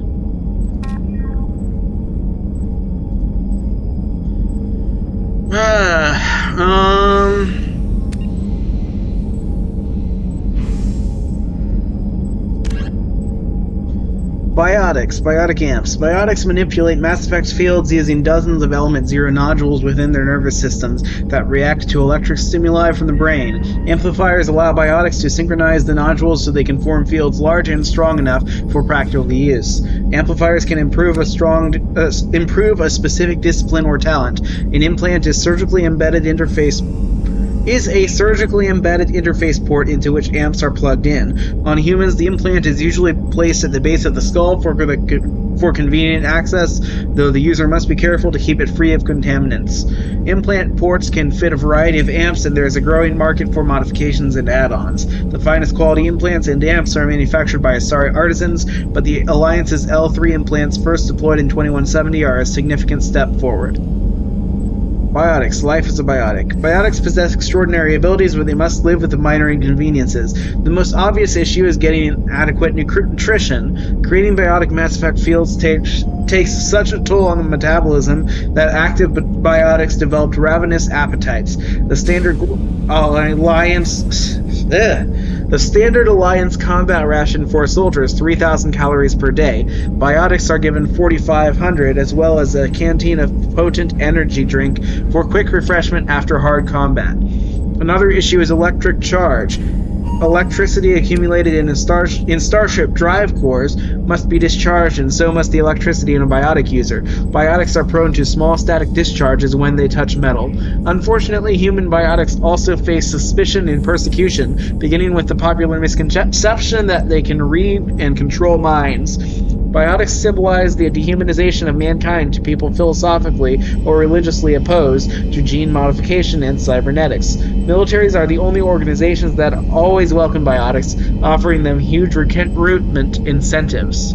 Biotic amps. Biotics manipulate Mass Effect fields using dozens of Element Zero nodules within their nervous systems that react to electric stimuli from the brain. Amplifiers allow biotics to synchronize the nodules so they can form fields large and strong enough for practical use. Amplifiers can improve a specific discipline or talent. An implant is a surgically embedded interface port into which amps are plugged in. On humans, the implant is usually placed at the base of the skull for convenient access, though the user must be careful to keep it free of contaminants. Implant ports can fit a variety of amps, and there is a growing market for modifications and add-ons. The finest quality implants and amps are manufactured by Asari artisans, but the Alliance's L3 implants, first deployed in 2170, are a significant step forward. Biotics. Life is a biotic. Biotics possess extraordinary abilities, but they must live with the minor inconveniences. The most obvious issue is getting adequate nutrition. Creating biotic Mass Effect fields takes such a toll on the metabolism that active biotics developed ravenous appetites. The standard Alliance combat ration for a soldier is 3,000 calories per day. Biotics are given 4,500, as well as a canteen of potent energy drink for quick refreshment after hard combat. Another issue is electric charge. Electricity accumulated in Starship drive cores must be discharged, and so must the electricity in a biotic user. Biotics are prone to small static discharges when they touch metal. Unfortunately, human biotics also face suspicion and persecution, beginning with the popular misconception that they can read and control minds. Biotics symbolize the dehumanization of mankind to people philosophically or religiously opposed to gene modification and cybernetics. Militaries are the only organizations that always welcome biotics, offering them huge recruitment incentives.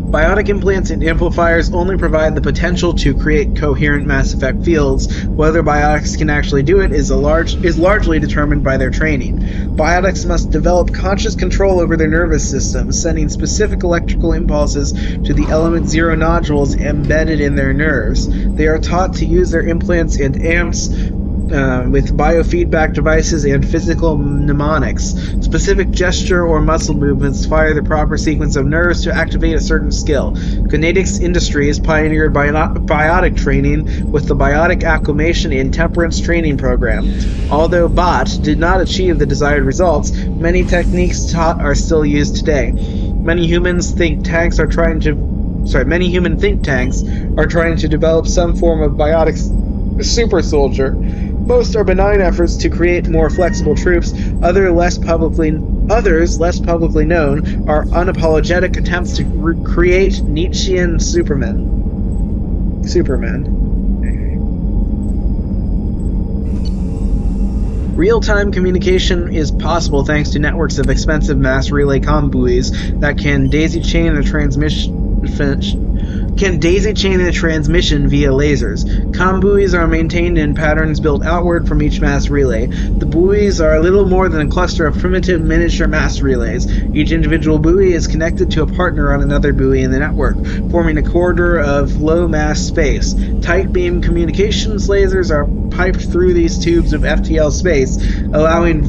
Biotic implants and amplifiers only provide the potential to create coherent Mass Effect fields. Whether biotics can actually do it is largely determined by their training. Biotics must develop conscious control over their nervous systems, sending specific electrical impulses to the Element Zero nodules embedded in their nerves. They are taught to use their implants and amps with biofeedback devices and physical mnemonics. Specific gesture or muscle movements fire the proper sequence of nerves to activate a certain skill. Kinetics Industries pioneered biotic training with the Biotic Acclimation and Temperance training program. Although BOT did not achieve the desired results, many techniques taught are still used today. Many human think tanks are trying to develop some form of biotic super soldier. Most are benign efforts to create more flexible troops. Other less publicly Others, less publicly known, are unapologetic attempts to create Nietzschean Supermen. Real-time communication is possible thanks to networks of expensive mass relay comm buoys that can daisy-chain a transmission via lasers. Comm buoys are maintained in patterns built outward from each mass relay. The buoys are a little more than a cluster of primitive miniature mass relays. Each individual buoy is connected to a partner on another buoy in the network, forming a corridor of low-mass space. Tight beam communications lasers are piped through these tubes of FTL space, allowing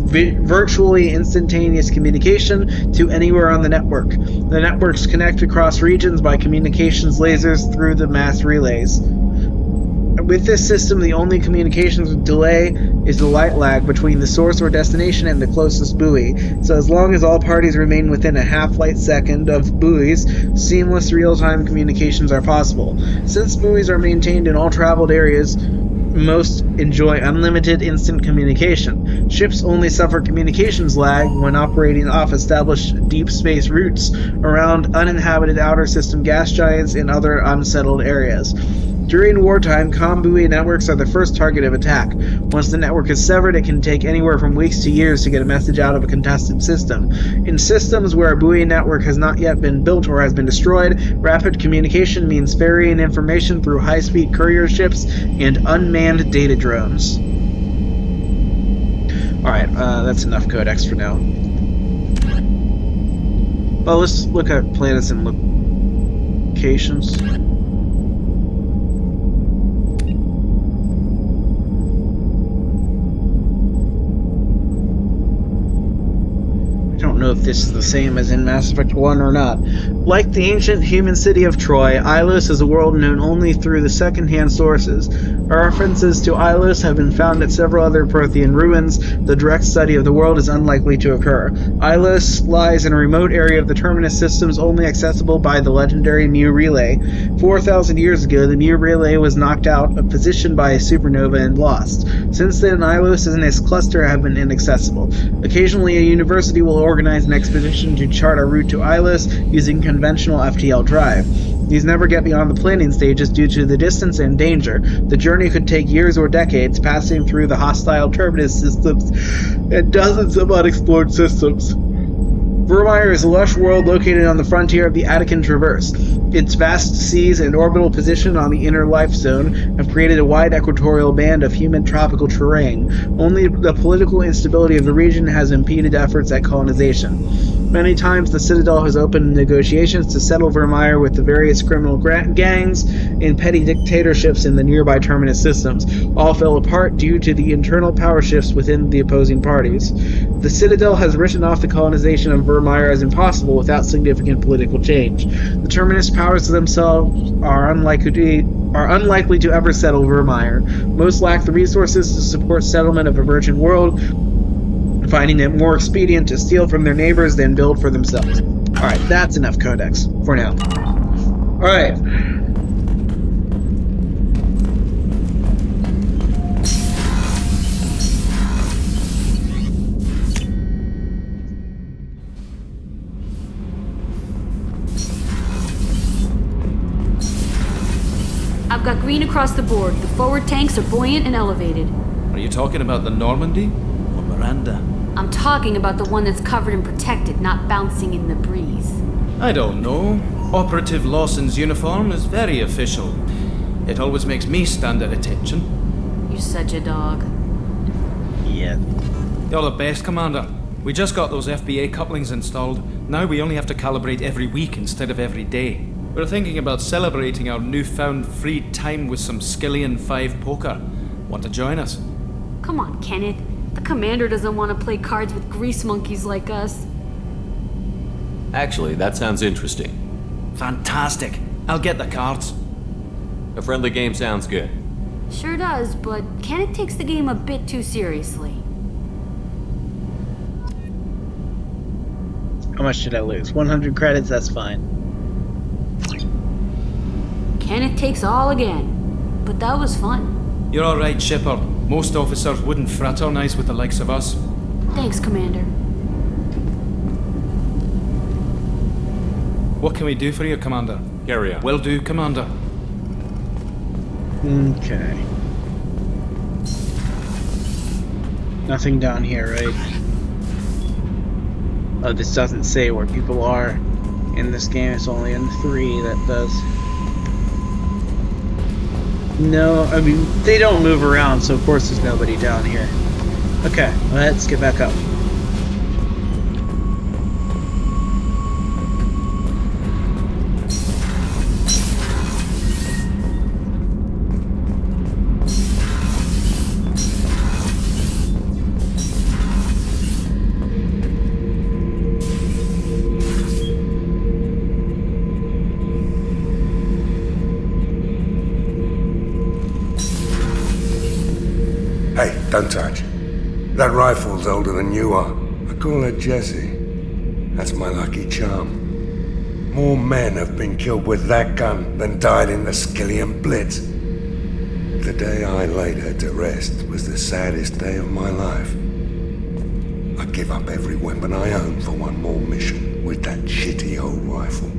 virtually instantaneous communication to anywhere on the network. The networks connect across regions by communications lasers through the mass relays. With this system, the only communications delay is the light lag between the source or destination and the closest buoy. So as long as all parties remain within a half-light second of buoys, seamless real-time communications are possible. Since buoys are maintained in all traveled areas, most enjoy unlimited instant communication. Ships only suffer communications lag when operating off established deep space routes around uninhabited outer system gas giants and other unsettled areas. During wartime, comm buoy networks are the first target of attack. Once the network is severed, it can take anywhere from weeks to years to get a message out of a contested system. In systems where a buoy network has not yet been built or has been destroyed, rapid communication means ferrying information through high-speed courier ships and unmanned data drones. Alright, that's enough codex for now. Well, let's look at planets and locations. I don't know if this is the same as in Mass Effect 1 or not. Like the ancient human city of Troy, Ilos is a world known only through the second-hand sources. References to Ilos have been found at several other Prothean ruins. The direct study of the world is unlikely to occur. Ilos lies in a remote area of the Terminus systems only accessible by the legendary Mu Relay. 4,000 years ago, the Mu Relay was knocked out of position by a supernova and lost. Since then, Ilos and its cluster have been inaccessible. Occasionally, a university will organize an expedition to chart a route to Ilos using conventional FTL drive. These never get beyond the planning stages due to the distance and danger. The journey could take years or decades, passing through the hostile Terminus systems and dozens of unexplored systems. Virmire is a lush world located on the frontier of the Attican Traverse. Its vast seas and orbital position on the inner life zone have created a wide equatorial band of humid tropical terrain. Only the political instability of the region has impeded efforts at colonization. Many times the Citadel has opened negotiations to settle Virmire with the various criminal gangs and petty dictatorships in the nearby Terminus systems. All fell apart due to the internal power shifts within the opposing parties. The Citadel has written off the colonization of Virmire as impossible without significant political change. The Terminus powers themselves are unlikely to ever settle Virmire. Most lack the resources to support settlement of a virgin world, finding it more expedient to steal from their neighbors than build for themselves. Alright, that's enough codex for now. Alright. I've got green across the board. The forward tanks are buoyant and elevated. Are you talking about the Normandy or Miranda? I'm talking about the one that's covered and protected, not bouncing in the breeze. I don't know. Operative Lawson's uniform is very official. It always makes me stand at attention. You're such a dog. Yeah. You're the best, Commander. We just got those FBA couplings installed. Now we only have to calibrate every week instead of every day. We're thinking about celebrating our newfound free time with some Skillian 5 poker. Want to join us? Come on, Kenneth. The commander doesn't want to play cards with grease monkeys like us. Actually, that sounds interesting. Fantastic. I'll get the cards. A friendly game sounds good. Sure does, but Kenneth takes the game a bit too seriously. How much did I lose? 100 credits, that's fine. Kenneth takes all again, but that was fun. You're alright, Shepard. Most officers wouldn't fraternize with the likes of us. Thanks, Commander. What can we do for you, Commander? Carry on. Will do, Commander. Okay. Nothing down here, right? Oh, this doesn't say where people are in this game. It's only in 3 that does. No, I mean, they don't move around, so of course there's nobody down here. Okay, let's get back up. Hey, don't touch. That rifle's older than you are. I call her Jessie. That's my lucky charm. More men have been killed with that gun than died in the Skillian Blitz. The day I laid her to rest was the saddest day of my life. I give up every weapon I own for one more mission with that shitty old rifle.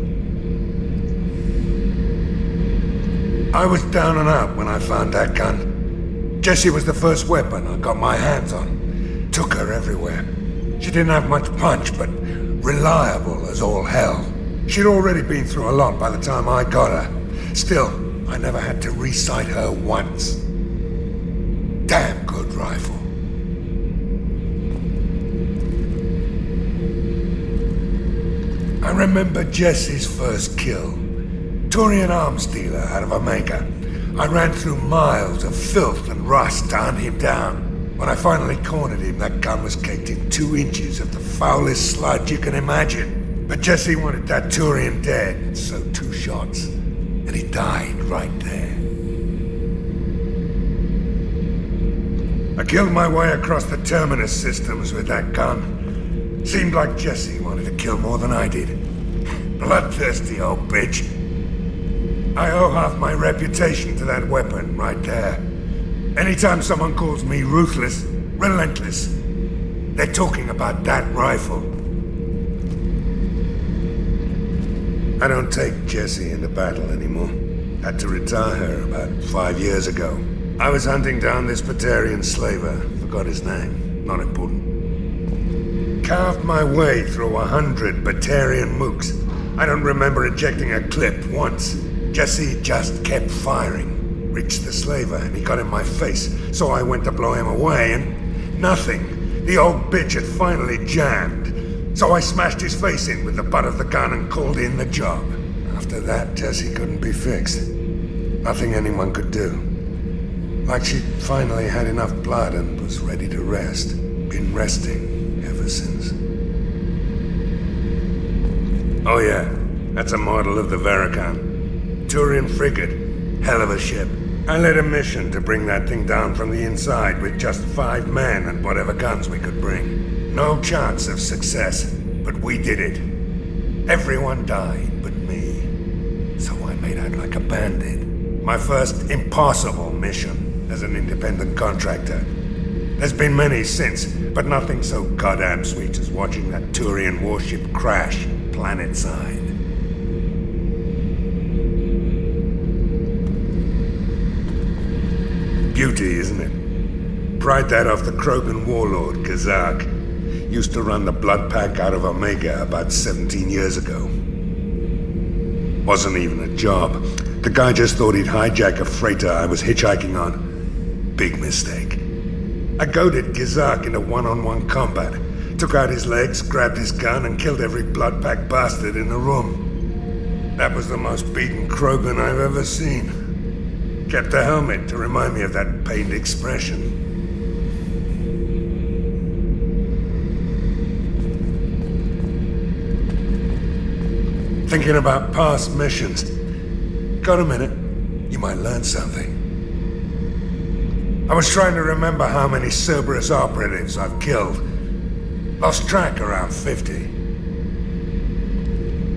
I was down and out when I found that gun. Jessie was the first weapon I got my hands on. Took her everywhere. She didn't have much punch, but reliable as all hell. She'd already been through a lot by the time I got her. Still, I never had to re-sight her once. Damn good rifle. I remember Jessie's first kill. Turian arms dealer out of Omega. I ran through miles of filth and rust to hunt him down. When I finally cornered him, that gun was caked in 2 inches of the foulest sludge you can imagine. But Jessie wanted that Turian dead, so 2 shots, and he died right there. I killed my way across the terminus systems with that gun. Seemed like Jessie wanted to kill more than I did. Bloodthirsty old bitch. I owe half my reputation to that weapon right there. Anytime someone calls me ruthless, relentless, they're talking about that rifle. I don't take Jessie into battle anymore. Had to retire her about 5 years ago. I was hunting down this Batarian slaver. Forgot his name. Not important. Carved my way through 100 Batarian mooks. I don't remember ejecting a clip once. Jessie just kept firing. Reached the slaver and he got in my face, so I went to blow him away and nothing. The old bitch had finally jammed. So I smashed his face in with the butt of the gun and called in the job. After that, Jessie couldn't be fixed. Nothing anyone could do. Like she'd finally had enough blood and was ready to rest. Been resting ever since. Oh yeah, that's a model of the Paragon. Turian frigate. Hell of a ship. I led a mission to bring that thing down from the inside with just 5 men and whatever guns we could bring. No chance of success, but we did it. Everyone died but me. So I made out like a bandit. My first impossible mission as an independent contractor. There's been many since, but nothing so goddamn sweet as watching that Turian warship crash planet-side. Beauty, isn't it? Pried that off the Krogan warlord, Kazak. Used to run the blood pack out of Omega about 17 years ago. Wasn't even a job. The guy just thought he'd hijack a freighter I was hitchhiking on. Big mistake. I goaded Kazak into one-on-one combat. Took out his legs, grabbed his gun, and killed every blood pack bastard in the room. That was the most beaten Krogan I've ever seen. Kept a helmet to remind me of that pained expression. Thinking about past missions. Got a minute? You might learn something. I was trying to remember how many Cerberus operatives I've killed. Lost track around 50.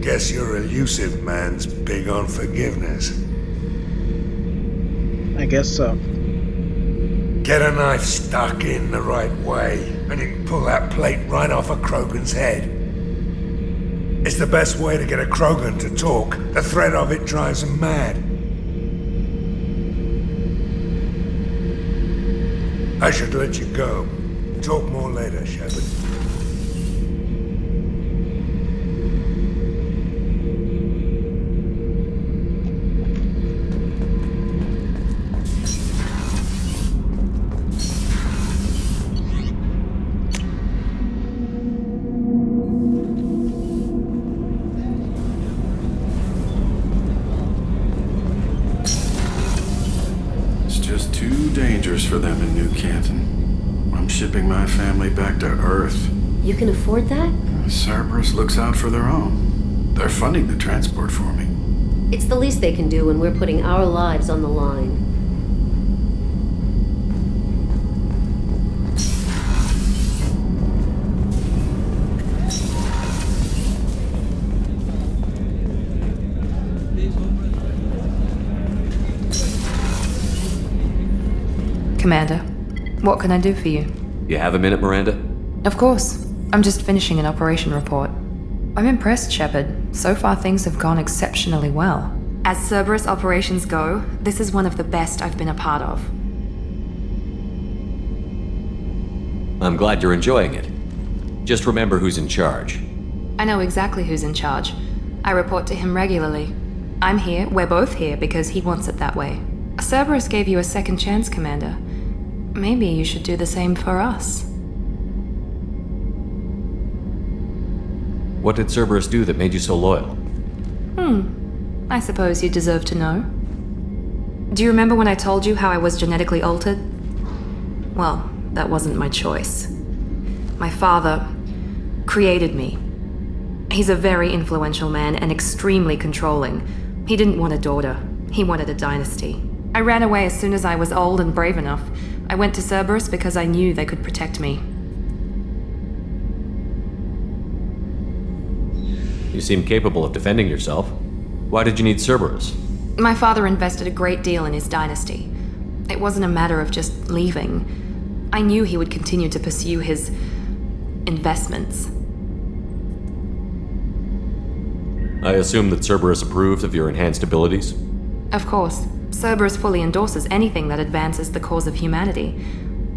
Guess your elusive man's big on forgiveness. I guess so. Get a knife stuck in the right way, and you can pull that plate right off a Krogan's head. It's the best way to get a Krogan to talk. The threat of it drives him mad. I should let you go. Talk more later, Shepard. For them in New Canton. I'm shipping my family back to Earth. You can afford that? Cerberus looks out for their own. They're funding the transport for me. It's the least they can do when we're putting our lives on the line. Commander, what can I do for you? You have a minute, Miranda? Of course. I'm just finishing an operation report. I'm impressed, Shepard. So far things have gone exceptionally well. As Cerberus operations go, this is one of the best I've been a part of. I'm glad you're enjoying it. Just remember who's in charge. I know exactly who's in charge. I report to him regularly. I'm here, we're both here, because he wants it that way. Cerberus gave you a second chance, Commander. Maybe you should do the same for us. What did Cerberus do that made you so loyal? I suppose you deserve to know. Do you remember when I told you how I was genetically altered? Well, that wasn't my choice. My father created me. He's a very influential man and extremely controlling. He didn't want a daughter. He wanted a dynasty. I ran away as soon as I was old and brave enough. I went to Cerberus because I knew they could protect me. You seem capable of defending yourself. Why did you need Cerberus? My father invested a great deal in his dynasty. It wasn't a matter of just leaving. I knew he would continue to pursue his investments. I assume that Cerberus approved of your enhanced abilities? Of course. Cerberus fully endorses anything that advances the cause of humanity.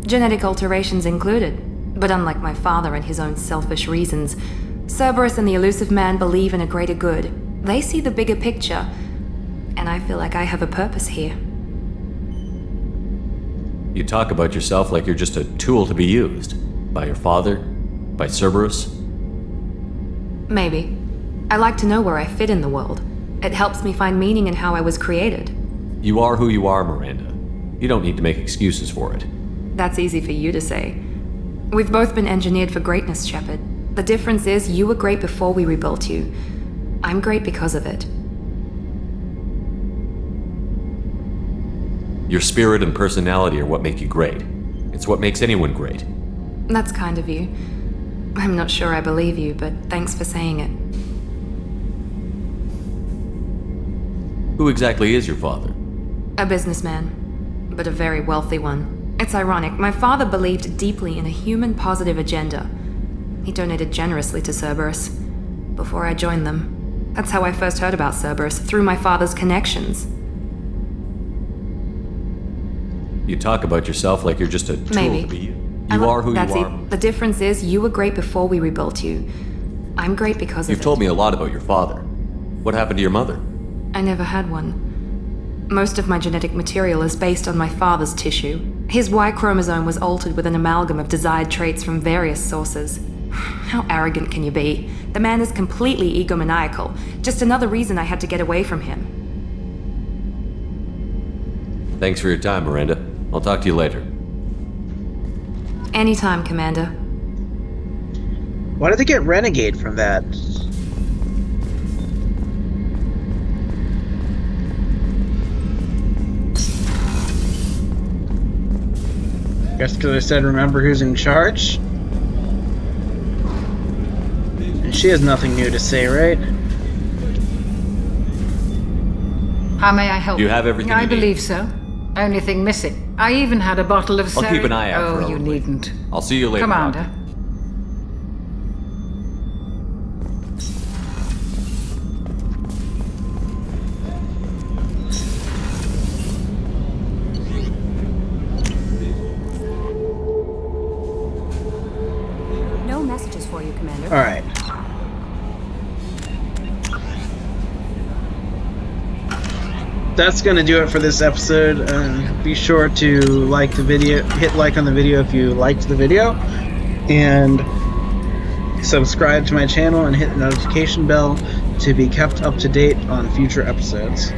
Genetic alterations included. But unlike my father and his own selfish reasons, Cerberus and the Elusive Man believe in a greater good. They see the bigger picture, and I feel like I have a purpose here. You talk about yourself like you're just a tool to be used. By your father? By Cerberus? Maybe. I like to know where I fit in the world. It helps me find meaning in how I was created. You are who you are, Miranda. You don't need to make excuses for it. That's easy for you to say. We've both been engineered for greatness, Shepard. The difference is you were great before we rebuilt you. I'm great because of it. Your spirit and personality are what make you great. It's what makes anyone great. That's kind of you. I'm not sure I believe you, but thanks for saying it. Who exactly is your father? A businessman, but a very wealthy one. It's ironic, my father believed deeply in a human-positive agenda. He donated generously to Cerberus before I joined them. That's how I first heard about Cerberus, through my father's connections. You talk about yourself like you're just a tool Maybe. to be used. You are who you That's are. it. The difference is you were great before we rebuilt you. I'm great because of You've it. told me a lot about your father. What happened to your mother? I never had one. Most of my genetic material is based on my father's tissue. His Y chromosome was altered with an amalgam of desired traits from various sources. How arrogant can you be? The man is completely egomaniacal. Just another reason I had to get away from him. Thanks for your time, Miranda. I'll talk to you later. Anytime, Commander. Why did they get Renegade from that? Guess because I said remember who's in charge? And she has nothing new to say, right? How may I help You have everything I you need. believe so. Only thing missing. I even had a bottle of I'll keep an eye out for Oh, you Oakley. needn't. I'll see you later. Commander. for you, Commander. Alright. That's going to do it for this episode. Be sure to like the video, hit like on the video if you liked the video, and subscribe to my channel and hit the notification bell to be kept up to date on future episodes.